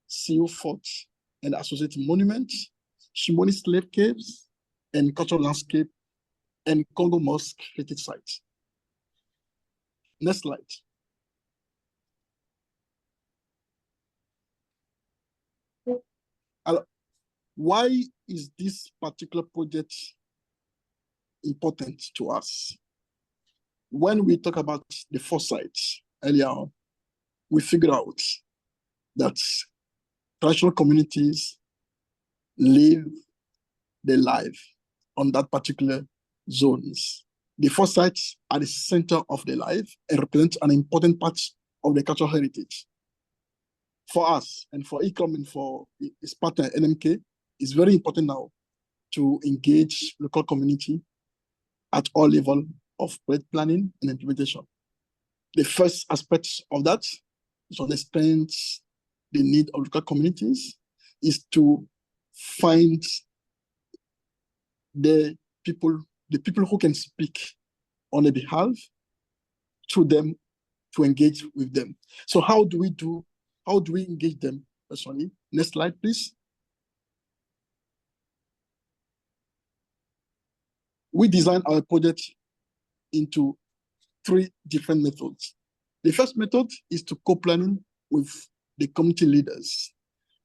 Speaker 8: Seal Fort and Associated Monuments, Shimoni Slave Caves, and Cultural Landscape, and Congo Mosque Heritage Sites. Next slide. Why is this particular project important to us? When we talk about the 4 sites earlier on, we figured out that traditional communities live their life on that particular zones. The 4 sites are the center of their life and represent an important part of the cultural heritage. For us and for ICCROM and for its partner NMK, it's very important now to engage local community at all levels of project planning and implementation. The first aspect of that is to understand the need of local communities, is to find the people who can speak on their behalf, through them to engage with them. So how do we engage them personally? Next slide, please. We designed our project into 3 different methods. The first method is to co-planning with the community leaders.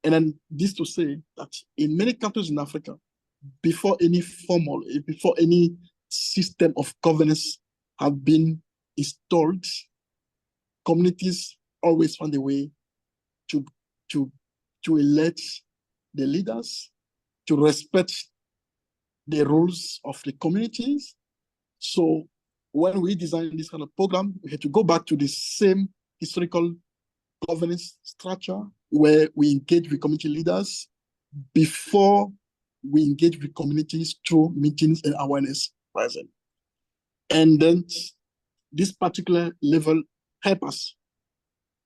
Speaker 8: And then this to say that in many countries in Africa, before any system of governance have been installed, communities always find a way to elect the leaders, to respect the rules of the communities. So when we designed this kind of program, we had to go back to the same historical governance structure where we engage with community leaders before we engage with communities through meetings and awareness present. And then this particular level help us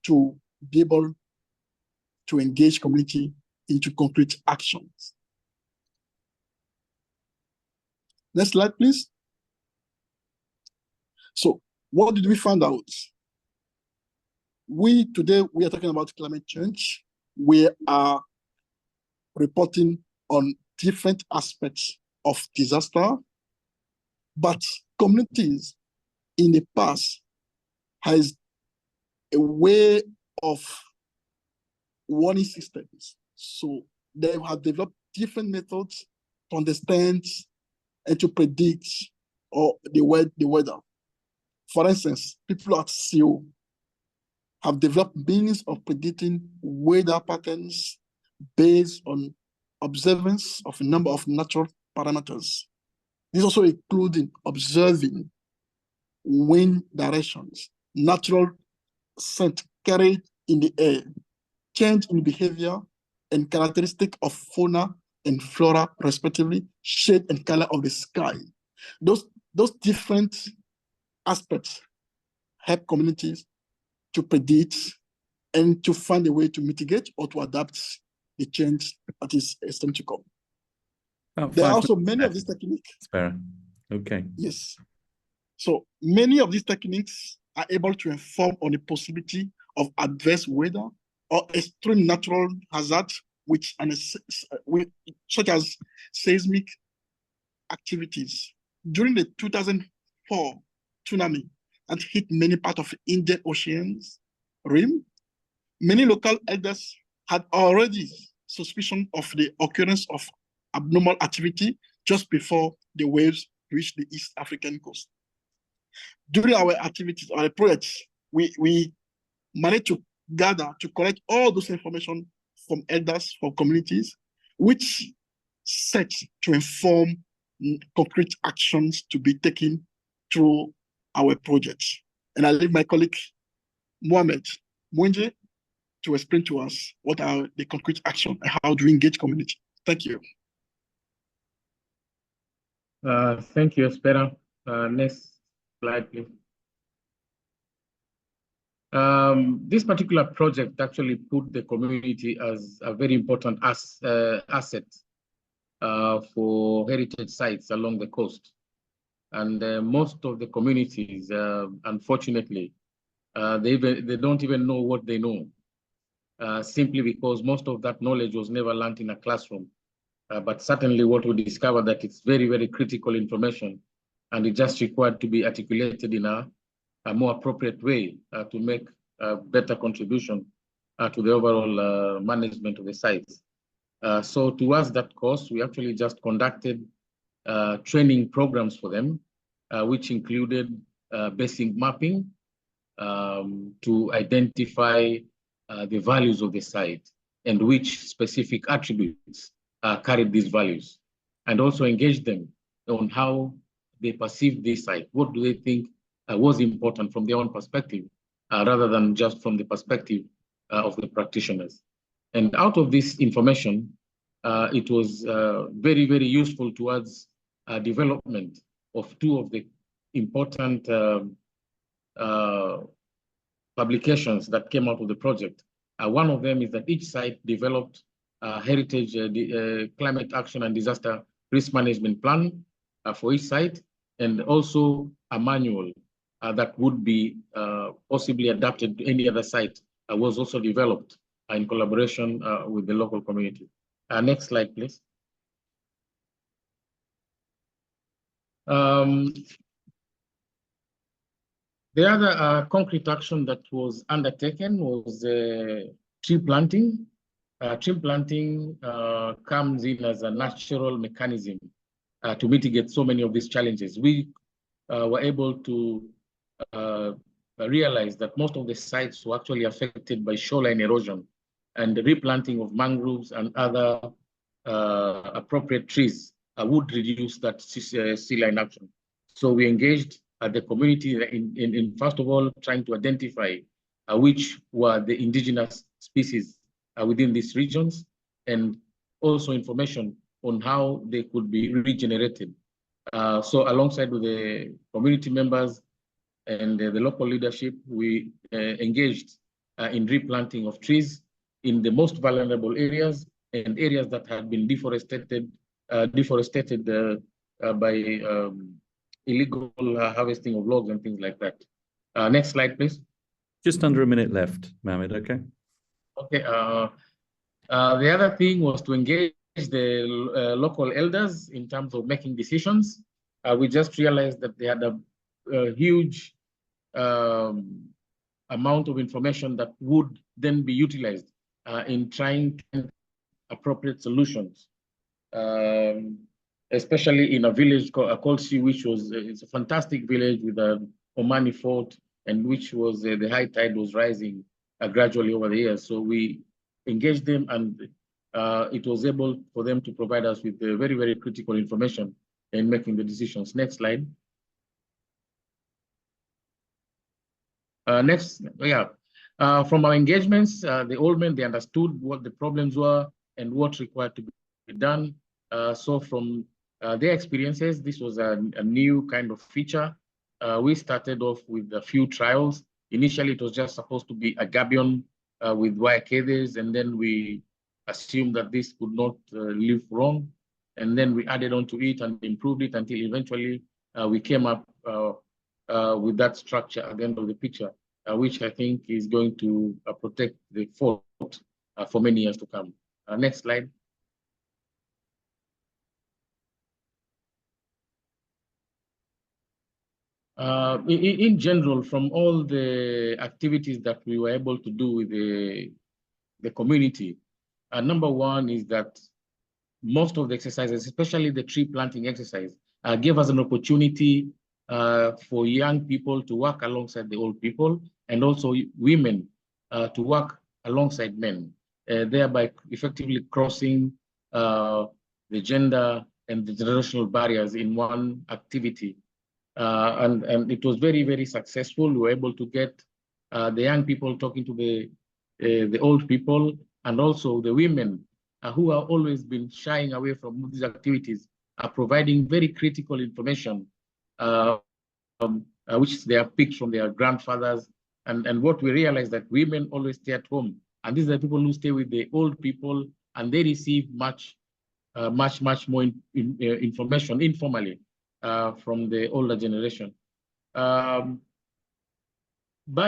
Speaker 8: to be able to engage community into concrete actions. Next slide, please. So what did we find out? Today we are talking about climate change. We are reporting on different aspects of disaster, but communities in the past has a way of warning systems. So they have developed different methods to understand and to predict the weather. For instance, people at Seoul have developed means of predicting weather patterns based on observance of a number of natural parameters. This also including observing wind directions, natural scent carried in the air, change in behavior, and characteristic of fauna and flora, respectively, shade and color of the sky. Those different aspects help communities to predict and to find a way to mitigate or to adapt the change that is estimated to come. There are also many of these techniques.
Speaker 1: Espéra. Okay.
Speaker 8: Yes. So many of these techniques are able to inform on the possibility of adverse weather or extreme natural hazards, such as seismic activities. During the 2015 Paul tsunami that hit many parts of Indian Ocean's rim, many local elders had already suspicion of the occurrence of abnormal activity just before the waves reached the East African coast. During our activities, our projects, we managed to gather, to collect all those information from elders, from communities, which set to inform concrete actions to be taken through our projects. And I leave my colleague, Mohammed Mwenje, to explain to us what are the concrete action and how do we engage community. Thank you.
Speaker 9: Thank you, Espéra. Next slide, please. This particular project actually put the community as a very important asset for heritage sites along the coast. And most of the communities, unfortunately, they don't even know what they know, simply because most of that knowledge was never learned in a classroom. But certainly what we discovered that it's very, very critical information, and it just required to be articulated in a more appropriate way to make a better contribution to the overall management of the sites. So towards that course, we actually just conducted training programs for them, which included basic mapping to identify the values of the site and which specific attributes carried these values, and also engage them on how they perceive this site. What do they think was important from their own perspective, rather than just from the perspective of the practitioners. And out of this information, it was very, very useful towards development of two of the important publications that came out of the project. One of them is that each site developed a heritage climate action and disaster risk management plan for each site, and also a manual that would be possibly adapted to any other site was also developed in collaboration with the local community. Next slide, please. The other concrete action that was undertaken was tree planting. Tree planting comes in as a natural mechanism to mitigate so many of these challenges. We were able to realize that most of the sites were actually affected by shoreline erosion, and the replanting of mangroves and other appropriate trees would reduce that sea line action. So we engaged the community in first of all, trying to identify which were the indigenous species within these regions, and also information on how they could be regenerated. So alongside with the community members and the local leadership, we engaged in replanting of trees in the most vulnerable areas and areas that had been deforested by illegal harvesting of logs and things like that. Next slide, please.
Speaker 1: Just under a minute left, Mohammed, okay?
Speaker 9: Okay. The other thing was to engage the local elders in terms of making decisions. We just realized that they had a huge amount of information that would then be utilized in trying to find appropriate solutions, especially in a village called Kolsi, which was it's a fantastic village with a Omani fort, and which was the high tide was rising gradually over the years. So we engaged them, and it was able for them to provide us with very, very critical information in making the decisions. Next slide. From our engagements, the old men, they understood what the problems were and what required to be done. So from their experiences, this was a new kind of feature. We started off with a few trials. Initially, it was just supposed to be a gabion with wire cables, and then we assumed that this could not live wrong. And then we added on to it and improved it until eventually we came up with that structure at the end of the picture, which I think is going to protect the fort for many years to come. Next slide. In general, from all the activities that we were able to do with the community, number one is that most of the exercises, especially the tree planting exercise, gave us an opportunity for young people to work alongside the old people, and also women to work alongside men, thereby effectively crossing the gender and the generational barriers in one activity. And it was very, very successful. We were able to get the young people talking to the old people, and also the women who have always been shying away from these activities are providing very critical information, which they have picked from their grandfathers. And what we realize that women always stay at home, and these are the people who stay with the old people, and they receive much more information informally from the older generation. By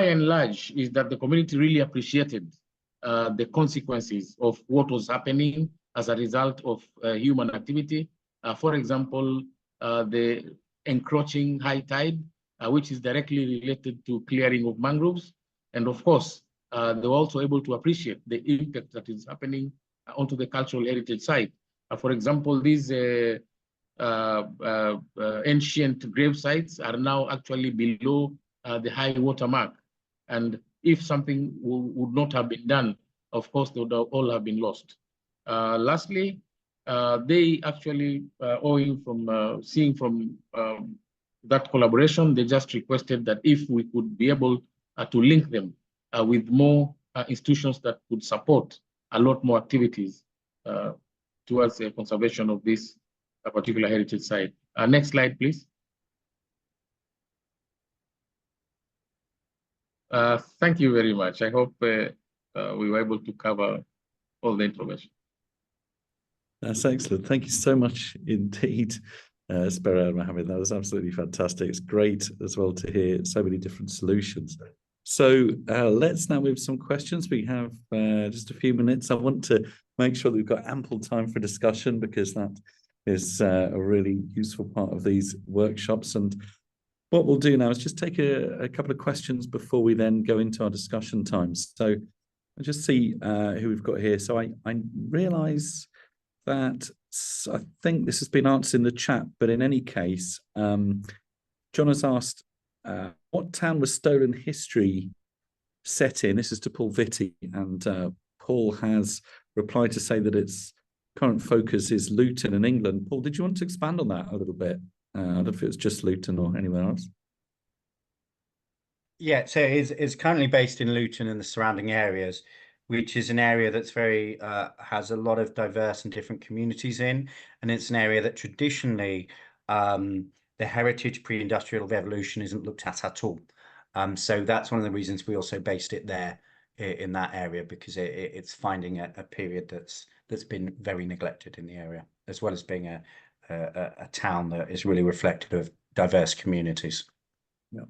Speaker 9: and large, is that the community really appreciated the consequences of what was happening as a result of human activity. For example, the encroaching high tide, which is directly related to clearing of mangroves. And of course, they were also able to appreciate the impact that is happening onto the cultural heritage site. For example, these ancient grave sites are now actually below the high water mark. And if something would not have been done, of course, they would have all have been lost. Lastly, they actually, owing from seeing from that collaboration, they just requested that if we could be able to link them with more institutions that could support a lot more activities towards the conservation of this particular heritage site. Next slide, please. Thank you very much. I hope we were able to cover all the information.
Speaker 1: That's excellent. Thank you so much indeed, Espéra and Mohammed. That was absolutely fantastic. It's great as well to hear so many different solutions. So let's now move to some questions. We have just a few minutes. I want to make sure that we've got ample time for discussion, because that is a really useful part of these workshops. And what we'll do now is just take a couple of questions before we then go into our discussion times. So I'll just see who we've got here. So I realise that I think this has been answered in the chat, but in any case, John has asked, what town was stolen history set in? This is to Paul Vitty, and Paul has replied to say that its current focus is Luton in England. Paul, did you want to expand on that a little bit? I don't know if it was just Luton or anywhere else.
Speaker 4: Yeah, so it's currently based in Luton and the surrounding areas, which is an area that's very has a lot of diverse and different communities in, and it's an area that traditionally the heritage pre-industrial revolution isn't looked at all. So that's one of the reasons we also based it there in that area, because it's finding a period that's been very neglected in the area, as well as being a town that is really reflective of diverse communities.
Speaker 1: Yeah,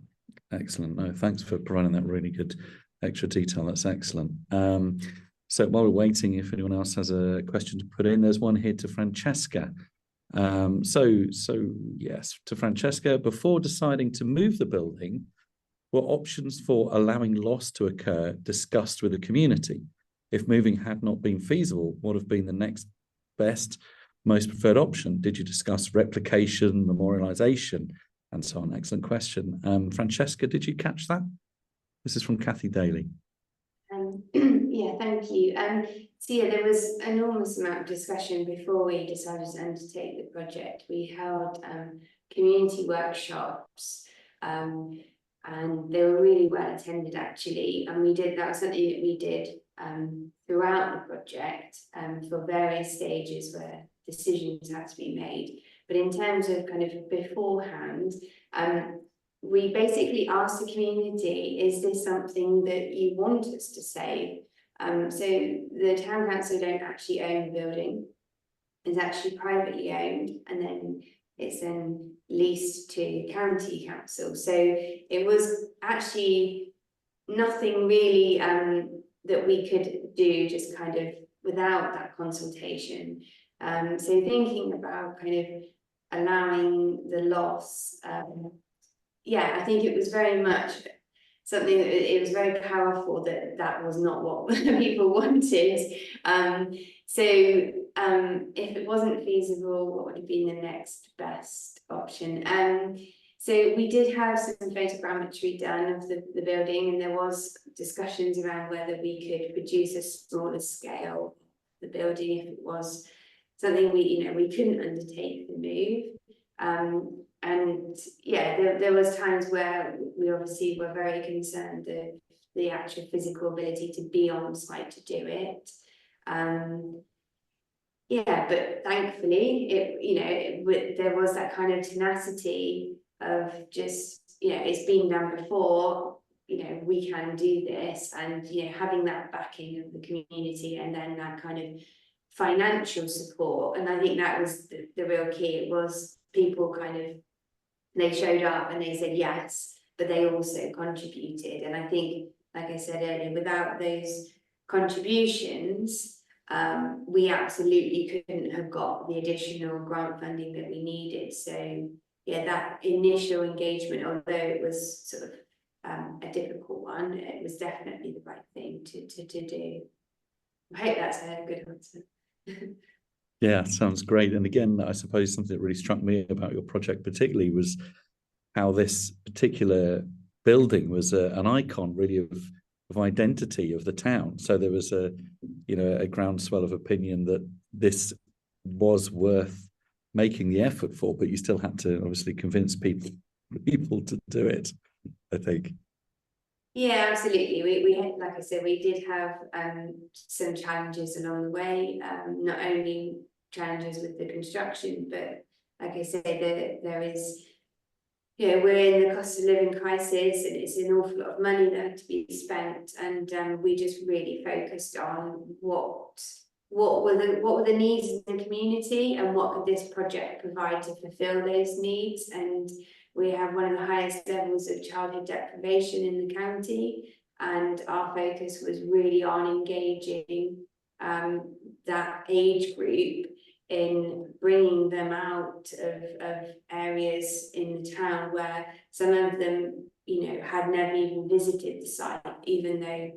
Speaker 1: excellent. No, thanks for providing that really good extra detail. That's excellent. So while we're waiting, if anyone else has a question to put in, there's one here to Francesca. So yes, to Francesca, before deciding to move the building, were options for allowing loss to occur discussed with the community? If moving had not been feasible, what would have been the next best, most preferred option? Did you discuss replication, memorialization, and so on? Excellent question. Francesca, did you catch that? This is from Kathy Daly.
Speaker 3: Yeah, thank you. So yeah, there was an enormous amount of discussion before we decided to undertake the project. We held community workshops, and they were really well attended actually. And that was something that we did throughout the project for various stages where decisions had to be made. But in terms of kind of beforehand, we basically asked the community, is this something that you want us to save? So the town council don't actually own the building. It's actually privately owned, and then it's then leased to county council. So it was actually nothing really that we could do just kind of without that consultation. So thinking about kind of allowing the loss, yeah, I think it was very much something that it was very powerful that was not what people wanted. If it wasn't feasible, what would have been the next best option? So we did have some photogrammetry done of the building, and there was discussions around whether we could produce a smaller scale of the building if it was something we couldn't undertake the move. And yeah, there was times where we obviously were very concerned of the actual physical ability to be on site to do it. Yeah, but thankfully, there was that kind of tenacity of just, it's been done before, we can do this, and having that backing of the community, and then that kind of financial support. And I think that was the real key. It was people they showed up and they said yes, but they also contributed. And I think, like I said earlier, without those contributions, we absolutely couldn't have got the additional grant funding that we needed. So yeah, that initial engagement, although it was sort of a difficult one, it was definitely the right thing to do. I hope that's a good answer.
Speaker 1: Yeah, sounds great. And again, I suppose something that really struck me about your project particularly was how this particular building was an icon really of identity of the town. So there was a groundswell of opinion that this was worth making the effort for, but you still had to obviously convince people to do it, I think.
Speaker 3: Yeah, absolutely. We had, like I said, we did have some challenges along the way, not only challenges with the construction, but like I said, there is, we're in the cost of living crisis, and it's an awful lot of money that had to be spent, and we just really focused on what were the needs in the community, and what could this project provide to fulfill those needs. And we have one of the highest levels of childhood deprivation in the county, and our focus was really on engaging that age group in bringing them out of areas in the town where some of them, had never even visited the site, even though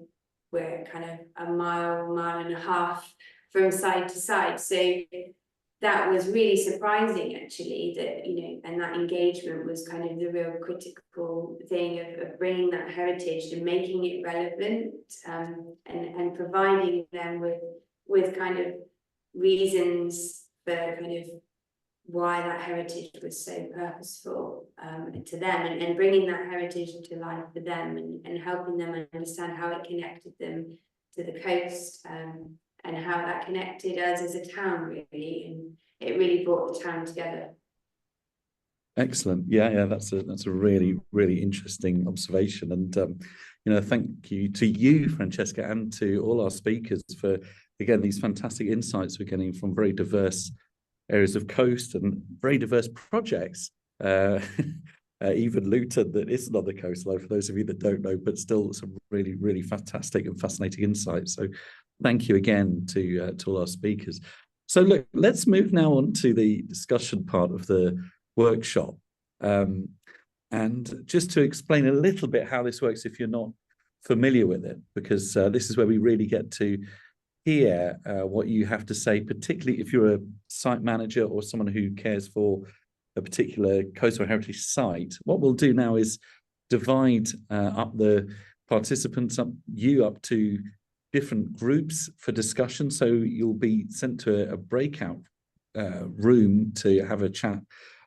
Speaker 3: we're kind of a mile and a half from side to side. So that was really surprising, actually, that, and that engagement was kind of the real critical thing of bringing that heritage and making it relevant, and providing them with kind of reasons for kind of why that heritage was so purposeful to them, and bringing that heritage to life for them, and helping them understand how it connected them to the coast, and how that connected us as a town, really, and it really brought the town together.
Speaker 1: Excellent. Yeah, that's a really, really interesting observation. And thank you to you, Francesca, and to all our speakers for, again, these fantastic insights we're getting from very diverse areas of coast and very diverse projects. Even Luton, that isn't on the coastline, for those of you that don't know, but still some really, really fantastic and fascinating insights. So thank you again to all our speakers. So look, let's move now on to the discussion part of the workshop. And just to explain a little bit how this works if you're not familiar with it, because this is where we really get to hear what you have to say, particularly if you're a site manager or someone who cares for a particular coastal heritage site. What we'll do now is divide up the participants, up to different groups for discussion. So you'll be sent to a breakout room to have a chat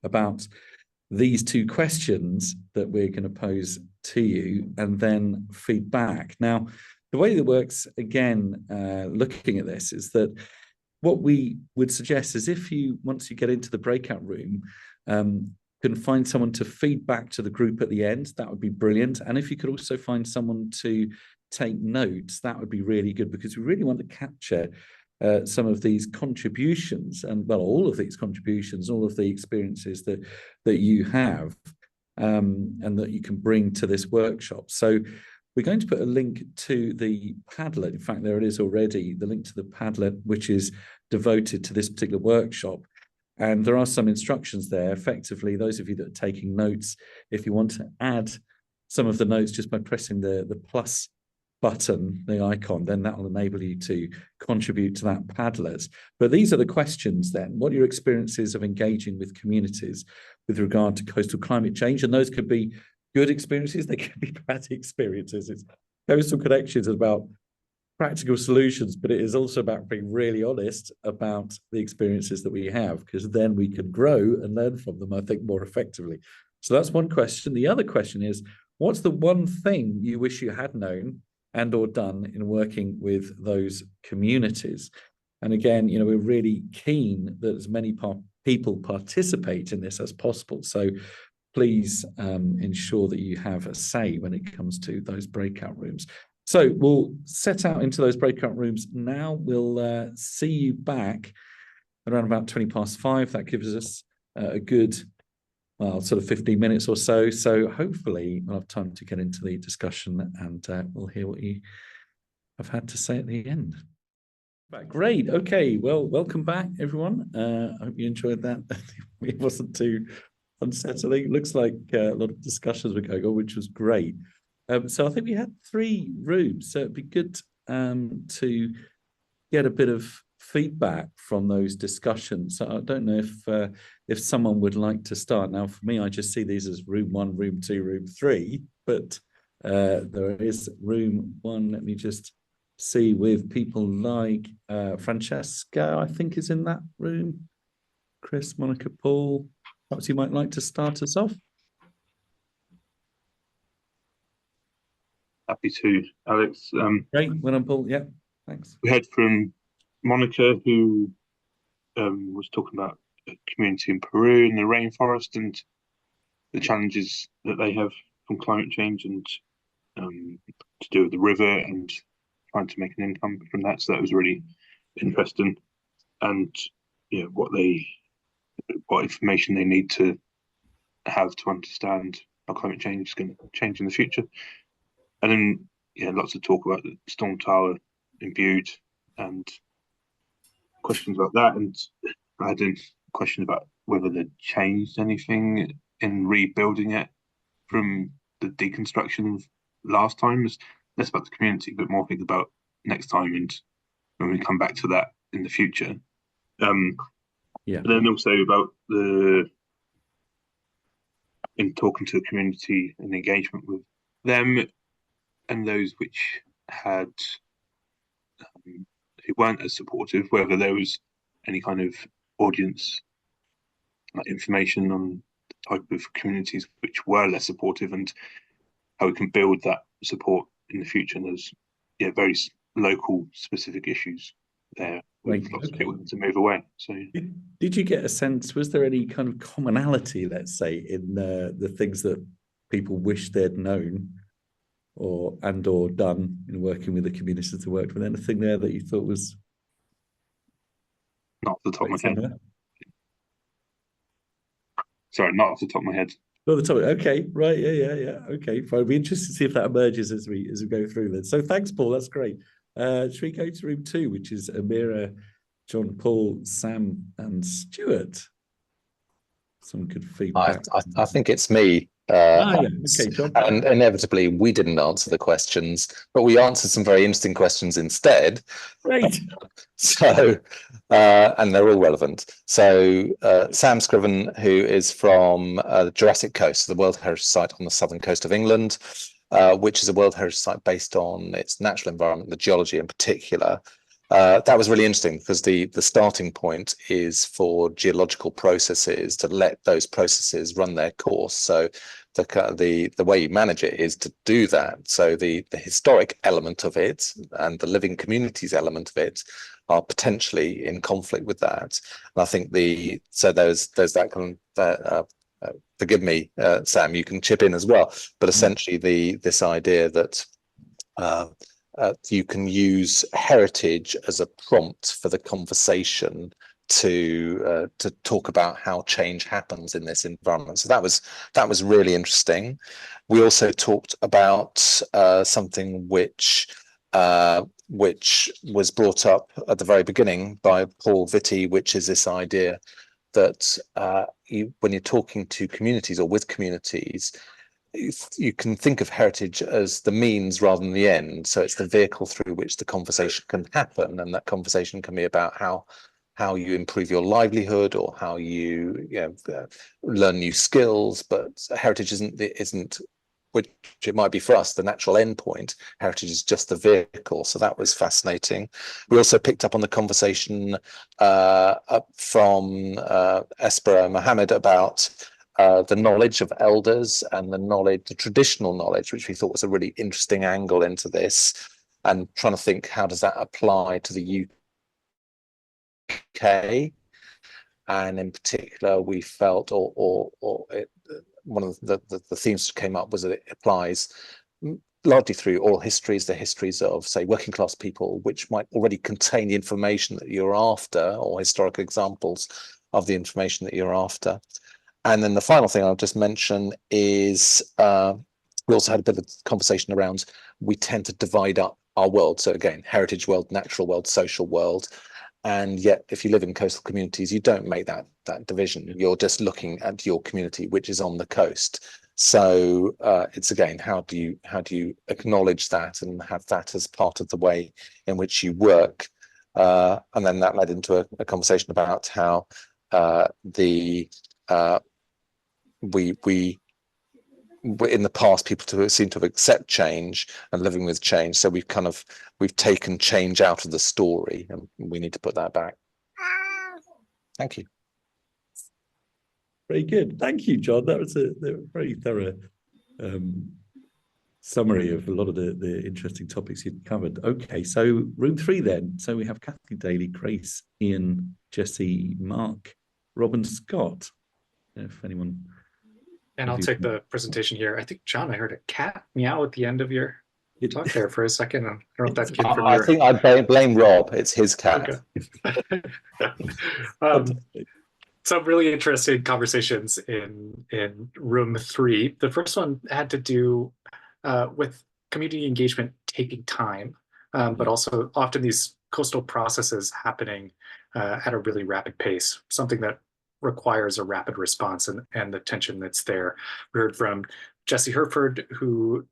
Speaker 1: about these two questions that we're going to pose to you, and then feedback. Now, the way that works, again, looking at this, is that what we would suggest is if you, once you get into the breakout room, can find someone to feed back to the group at the end, that would be brilliant. And if you could also find someone to take notes, that would be really good, because we really want to capture some of these contributions, and well, all of these contributions, all of the experiences that you have, and that you can bring to this workshop. So we're going to put a link to the Padlet. In fact, there it is already, the link to the Padlet, which is devoted to this particular workshop. And there are some instructions there. Effectively, those of you that are taking notes, if you want to add some of the notes just by pressing the plus button, the icon, then that will enable you to contribute to that Padlet. But these are the questions then. What are your experiences of engaging with communities with regard to coastal climate change? And those could be good experiences, they could be bad experiences. It's Coastal Connections is about practical solutions, but it is also about being really honest about the experiences that we have, because then we can grow and learn from them, I think, more effectively. So that's one question. The other question is, what's the one thing you wish you had known and or done in working with those communities? And again, you know, we're really keen that as many people participate in this as possible. So please ensure that you have a say when it comes to those breakout rooms. So we'll set out into those breakout rooms now. We'll see you back around about 5:20. That gives us a good, well, sort of 15 minutes or so. So hopefully we'll have time to get into the discussion, and we'll hear what you have had to say at the end. Great. Okay. Well, welcome back, everyone. I hope you enjoyed that. It wasn't too unsettling. Looks like a lot of discussions were going on, which was great. So I think we had 3 rooms, so it'd be good to get a bit of feedback from those discussions. So I don't know if someone would like to start. Now, for me, I just see these as room 1, room 2, room 3, but there is room 1. Let me just see, with people like Francesca, I think, is in that room. Chris, Monica, Paul, perhaps you might like to start us off.
Speaker 10: Happy to, Alex.
Speaker 1: Great, well done, Paul. Yeah, thanks.
Speaker 10: We heard from Monica, who was talking about a community in Peru in the rainforest and the challenges that they have from climate change and to do with the river and trying to make an income from that. So that was really interesting, and you know, what information they need to have to understand how climate change is going to change in the future. And then, yeah, lots of talk about the Storm Tower in Bude and questions about that. And I had a question about whether they'd changed anything in rebuilding it from the deconstruction last time. It's less about the community, but more think about next time and when we come back to that in the future.
Speaker 1: Yeah.
Speaker 10: But then also about in talking to the community and engagement with them, and those which had who weren't as supportive, whether there was any kind of audience information on the type of communities which were less supportive and how we can build that support in the future. And there's very local specific issues there with lots of people to move away. So
Speaker 1: did you get a sense, was there any kind of commonality, let's say, in the things that people wish they'd known or done in working with the communities that worked with? Anything there that you thought was
Speaker 10: not off the top of my head? Sorry, not off the top of my head.
Speaker 1: Not the top. Okay, right, yeah. Okay, fine. It'll be interesting to see if that emerges as we go through this. So thanks, Paul. That's great. Should we go to room 2, which is Amira, John, Paul, Sam, and Stuart? Some good feedback.
Speaker 11: I think it's me.
Speaker 1: Okay, John.
Speaker 11: And inevitably, we didn't answer the questions, but we answered some very interesting questions instead.
Speaker 1: Great.
Speaker 11: So, and they're all relevant. So, Sam Scriven, who is from the Jurassic Coast, the World Heritage Site on the southern coast of England, which is a World Heritage Site based on its natural environment, the geology in particular. That was really interesting because the starting point is for geological processes to let those processes run their course. So the way you manage it is to do that. So the historic element of it and the living communities element of it are potentially in conflict with that. And I think there's that kind of forgive me, Sam, you can chip in as well. But essentially this idea that you can use heritage as a prompt for the conversation to talk about how change happens in this environment. So that was really interesting. We also talked about something which was brought up at the very beginning by Paul Vitty, which is this idea that when you're talking to communities or with communities, you can think of heritage as the means rather than the end. So it's the vehicle through which the conversation can happen, and that conversation can be about how you improve your livelihood or how you learn new skills. But heritage isn't which it might be for us the natural end point. Heritage is just the vehicle. So that was fascinating. We also picked up on the conversation from Espéra Mohammed about the knowledge of elders and the traditional knowledge, which we thought was a really interesting angle into this, and trying to think, how does that apply to the UK? And in particular, we felt, one of the themes that came up was that it applies largely through oral histories, the histories of, say, working class people, which might already contain the information that you're after, or historical examples of the information that you're after. And then the final thing I'll just mention is we also had a bit of a conversation around, we tend to divide up our world. So again, heritage world, natural world, social world. And yet, if you live in coastal communities, you don't make that division. You're just looking at your community, which is on the coast. So it's again, how do you acknowledge that and have that as part of the way in which you work? And then that led into a conversation about how we in the past, people seem to have accepted change and living with change. So we've taken change out of the story, and we need to put that back. Thank you.
Speaker 1: Very good. Thank you, John. That was a very thorough summary of a lot of the interesting topics you'd covered. Okay, so room 3 then. So we have Kathy Daly, Grace, Ian, Jesse, Mark, Robin, Scott. If anyone...
Speaker 2: And I'll take the presentation here. I think, John, I heard a cat meow at the end of your talk there for a second. I don't know if that came from
Speaker 11: I think I blame Rob. It's his cat.
Speaker 2: Okay. Some really interesting conversations in room 3. The first one had to do with community engagement taking time, but also often these coastal processes happening at a really rapid pace, something that requires a rapid response and the tension that's there. We heard from Jesse Herford, who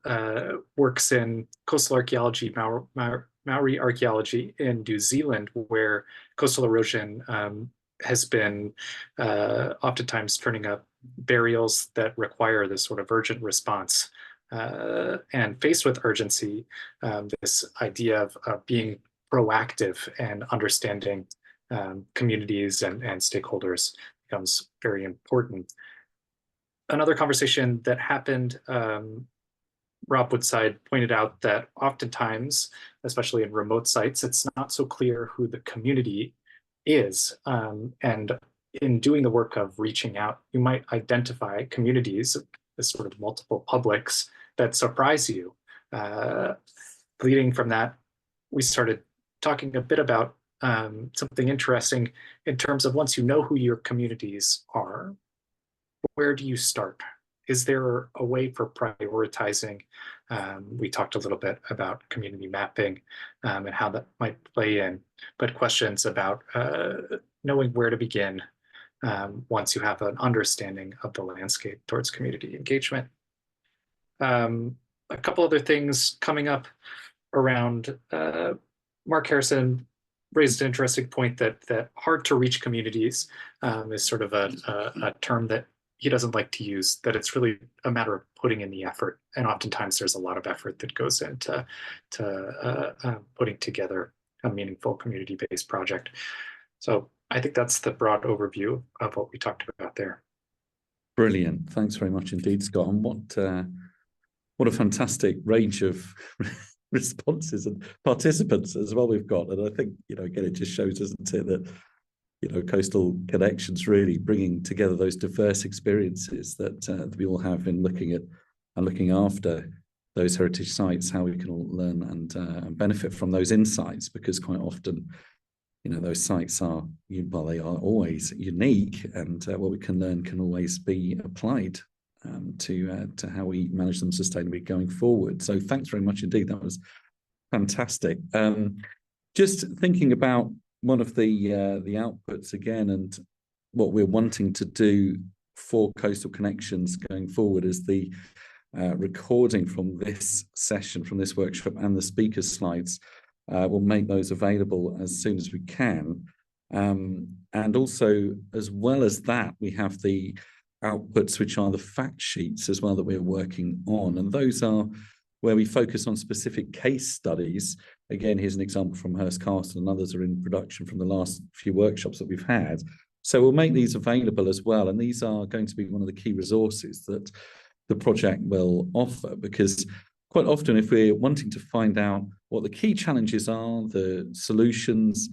Speaker 2: works in coastal archaeology, Maori archaeology in New Zealand, where coastal erosion has been oftentimes turning up burials that require this sort of urgent response. And faced with urgency, this idea of being proactive and understanding communities and stakeholders becomes very important. Another conversation that happened, Rob Woodside pointed out that oftentimes, especially in remote sites, it's not so clear who the community is. And in doing the work of reaching out, you might identify communities, as sort of multiple publics, that surprise you. Leading from that, we started talking a bit about something interesting in terms of, once you know who your communities are, where do you start? Is there a way for prioritizing? We talked a little bit about community mapping and how that might play in, but questions about knowing where to begin once you have an understanding of the landscape towards community engagement. A couple other things coming up around, Mark Harrison raised an interesting point that hard to reach communities is sort of a term that he doesn't like to use, that it's really a matter of putting in the effort. And oftentimes there's a lot of effort that goes into putting together a meaningful community-based project. So I think that's the broad overview of what we talked about there.
Speaker 1: Brilliant. Thanks very much indeed, Scott. And what a fantastic range of responses and participants as well we've got. And I think, again, it just shows, doesn't it, that Coastal Connections really bringing together those diverse experiences that we all have in looking at and looking after those heritage sites, how we can all learn and benefit from those insights, because quite often, those sites are, they are always unique, and what we can learn can always be applied to how we manage them sustainably going forward. So thanks very much indeed. That was fantastic. Just thinking about one of the outputs again, and what we're wanting to do for Coastal Connections going forward is the recording from this session, from this workshop, and the speaker's slides. We'll make those available as soon as we can. And also, as well as that, we have the outputs, which are the fact sheets as well that we're working on. And those are where we focus on specific case studies. Again, here's an example from Hurst Castle, and others are in production from the last few workshops that we've had. So we'll make these available as well. And these are going to be one of the key resources that the project will offer, because quite often if we're wanting to find out what the key challenges are, the solutions,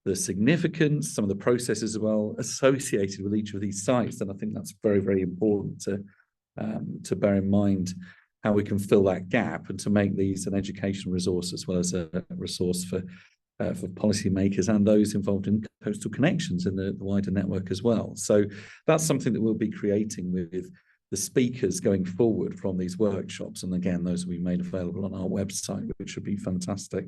Speaker 1: the significance, some of the processes as well associated with each of these sites, then I think that's very, very important to bear in mind how we can fill that gap and to make these an educational resource as well as a resource for policymakers and those involved in Coastal Connections in the wider network as well. So that's something that we'll be creating with the speakers going forward from these workshops. And again, those will be made available on our website, which would be fantastic,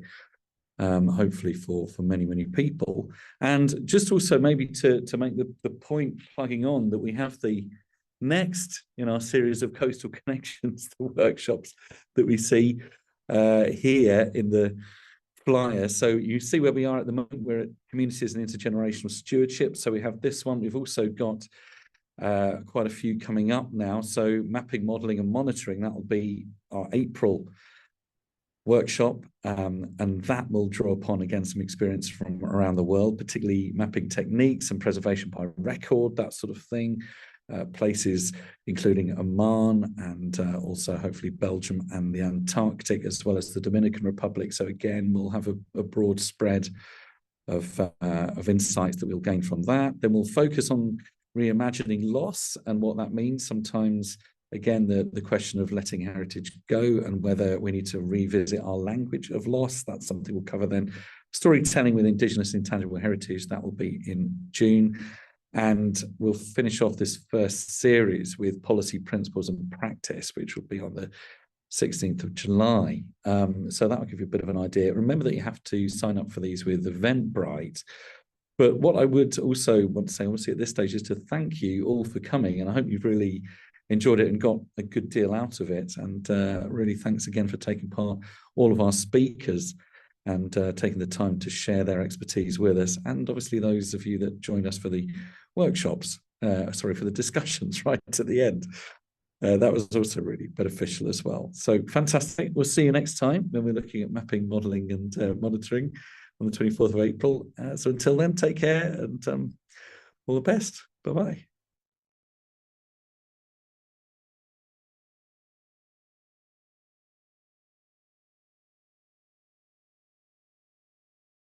Speaker 1: hopefully for many, many people. And just also maybe to make the point plugging on that we have the next in our series of Coastal Connections, the workshops that we see here in the flyer. So you see where we are at the moment. We're at Communities and Intergenerational Stewardship. So we have this one. We've also got quite a few coming up now. So mapping, modelling and monitoring, that will be our April workshop, and that will draw upon, again, some experience from around the world, particularly mapping techniques and preservation by record, that sort of thing. Places including Oman and also hopefully Belgium and the Antarctic, as well as the Dominican Republic. So again, we'll have a broad spread of insights that we'll gain from that. Then we'll focus on reimagining loss and what that means. Sometimes, again, the question of letting heritage go and whether we need to revisit our language of loss. That's something we'll cover then. Storytelling with Indigenous intangible heritage, that will be in June. And we'll finish off this first series with policy principles and practice, which will be on the 16th of July. So that will give you a bit of an idea. Remember that you have to sign up for these with Eventbrite. But what I would also want to say, obviously, at this stage, is to thank you all for coming. And I hope you've really enjoyed it and got a good deal out of it. And really thanks again for taking part, all of our speakers, and taking the time to share their expertise with us. And obviously those of you that joined us for the workshops, for the discussions right at the end. That was also really beneficial as well. So fantastic. We'll see you next time when we're looking at mapping, modelling and monitoring on the 24th of April. So until then, take care and all the best. Bye-bye.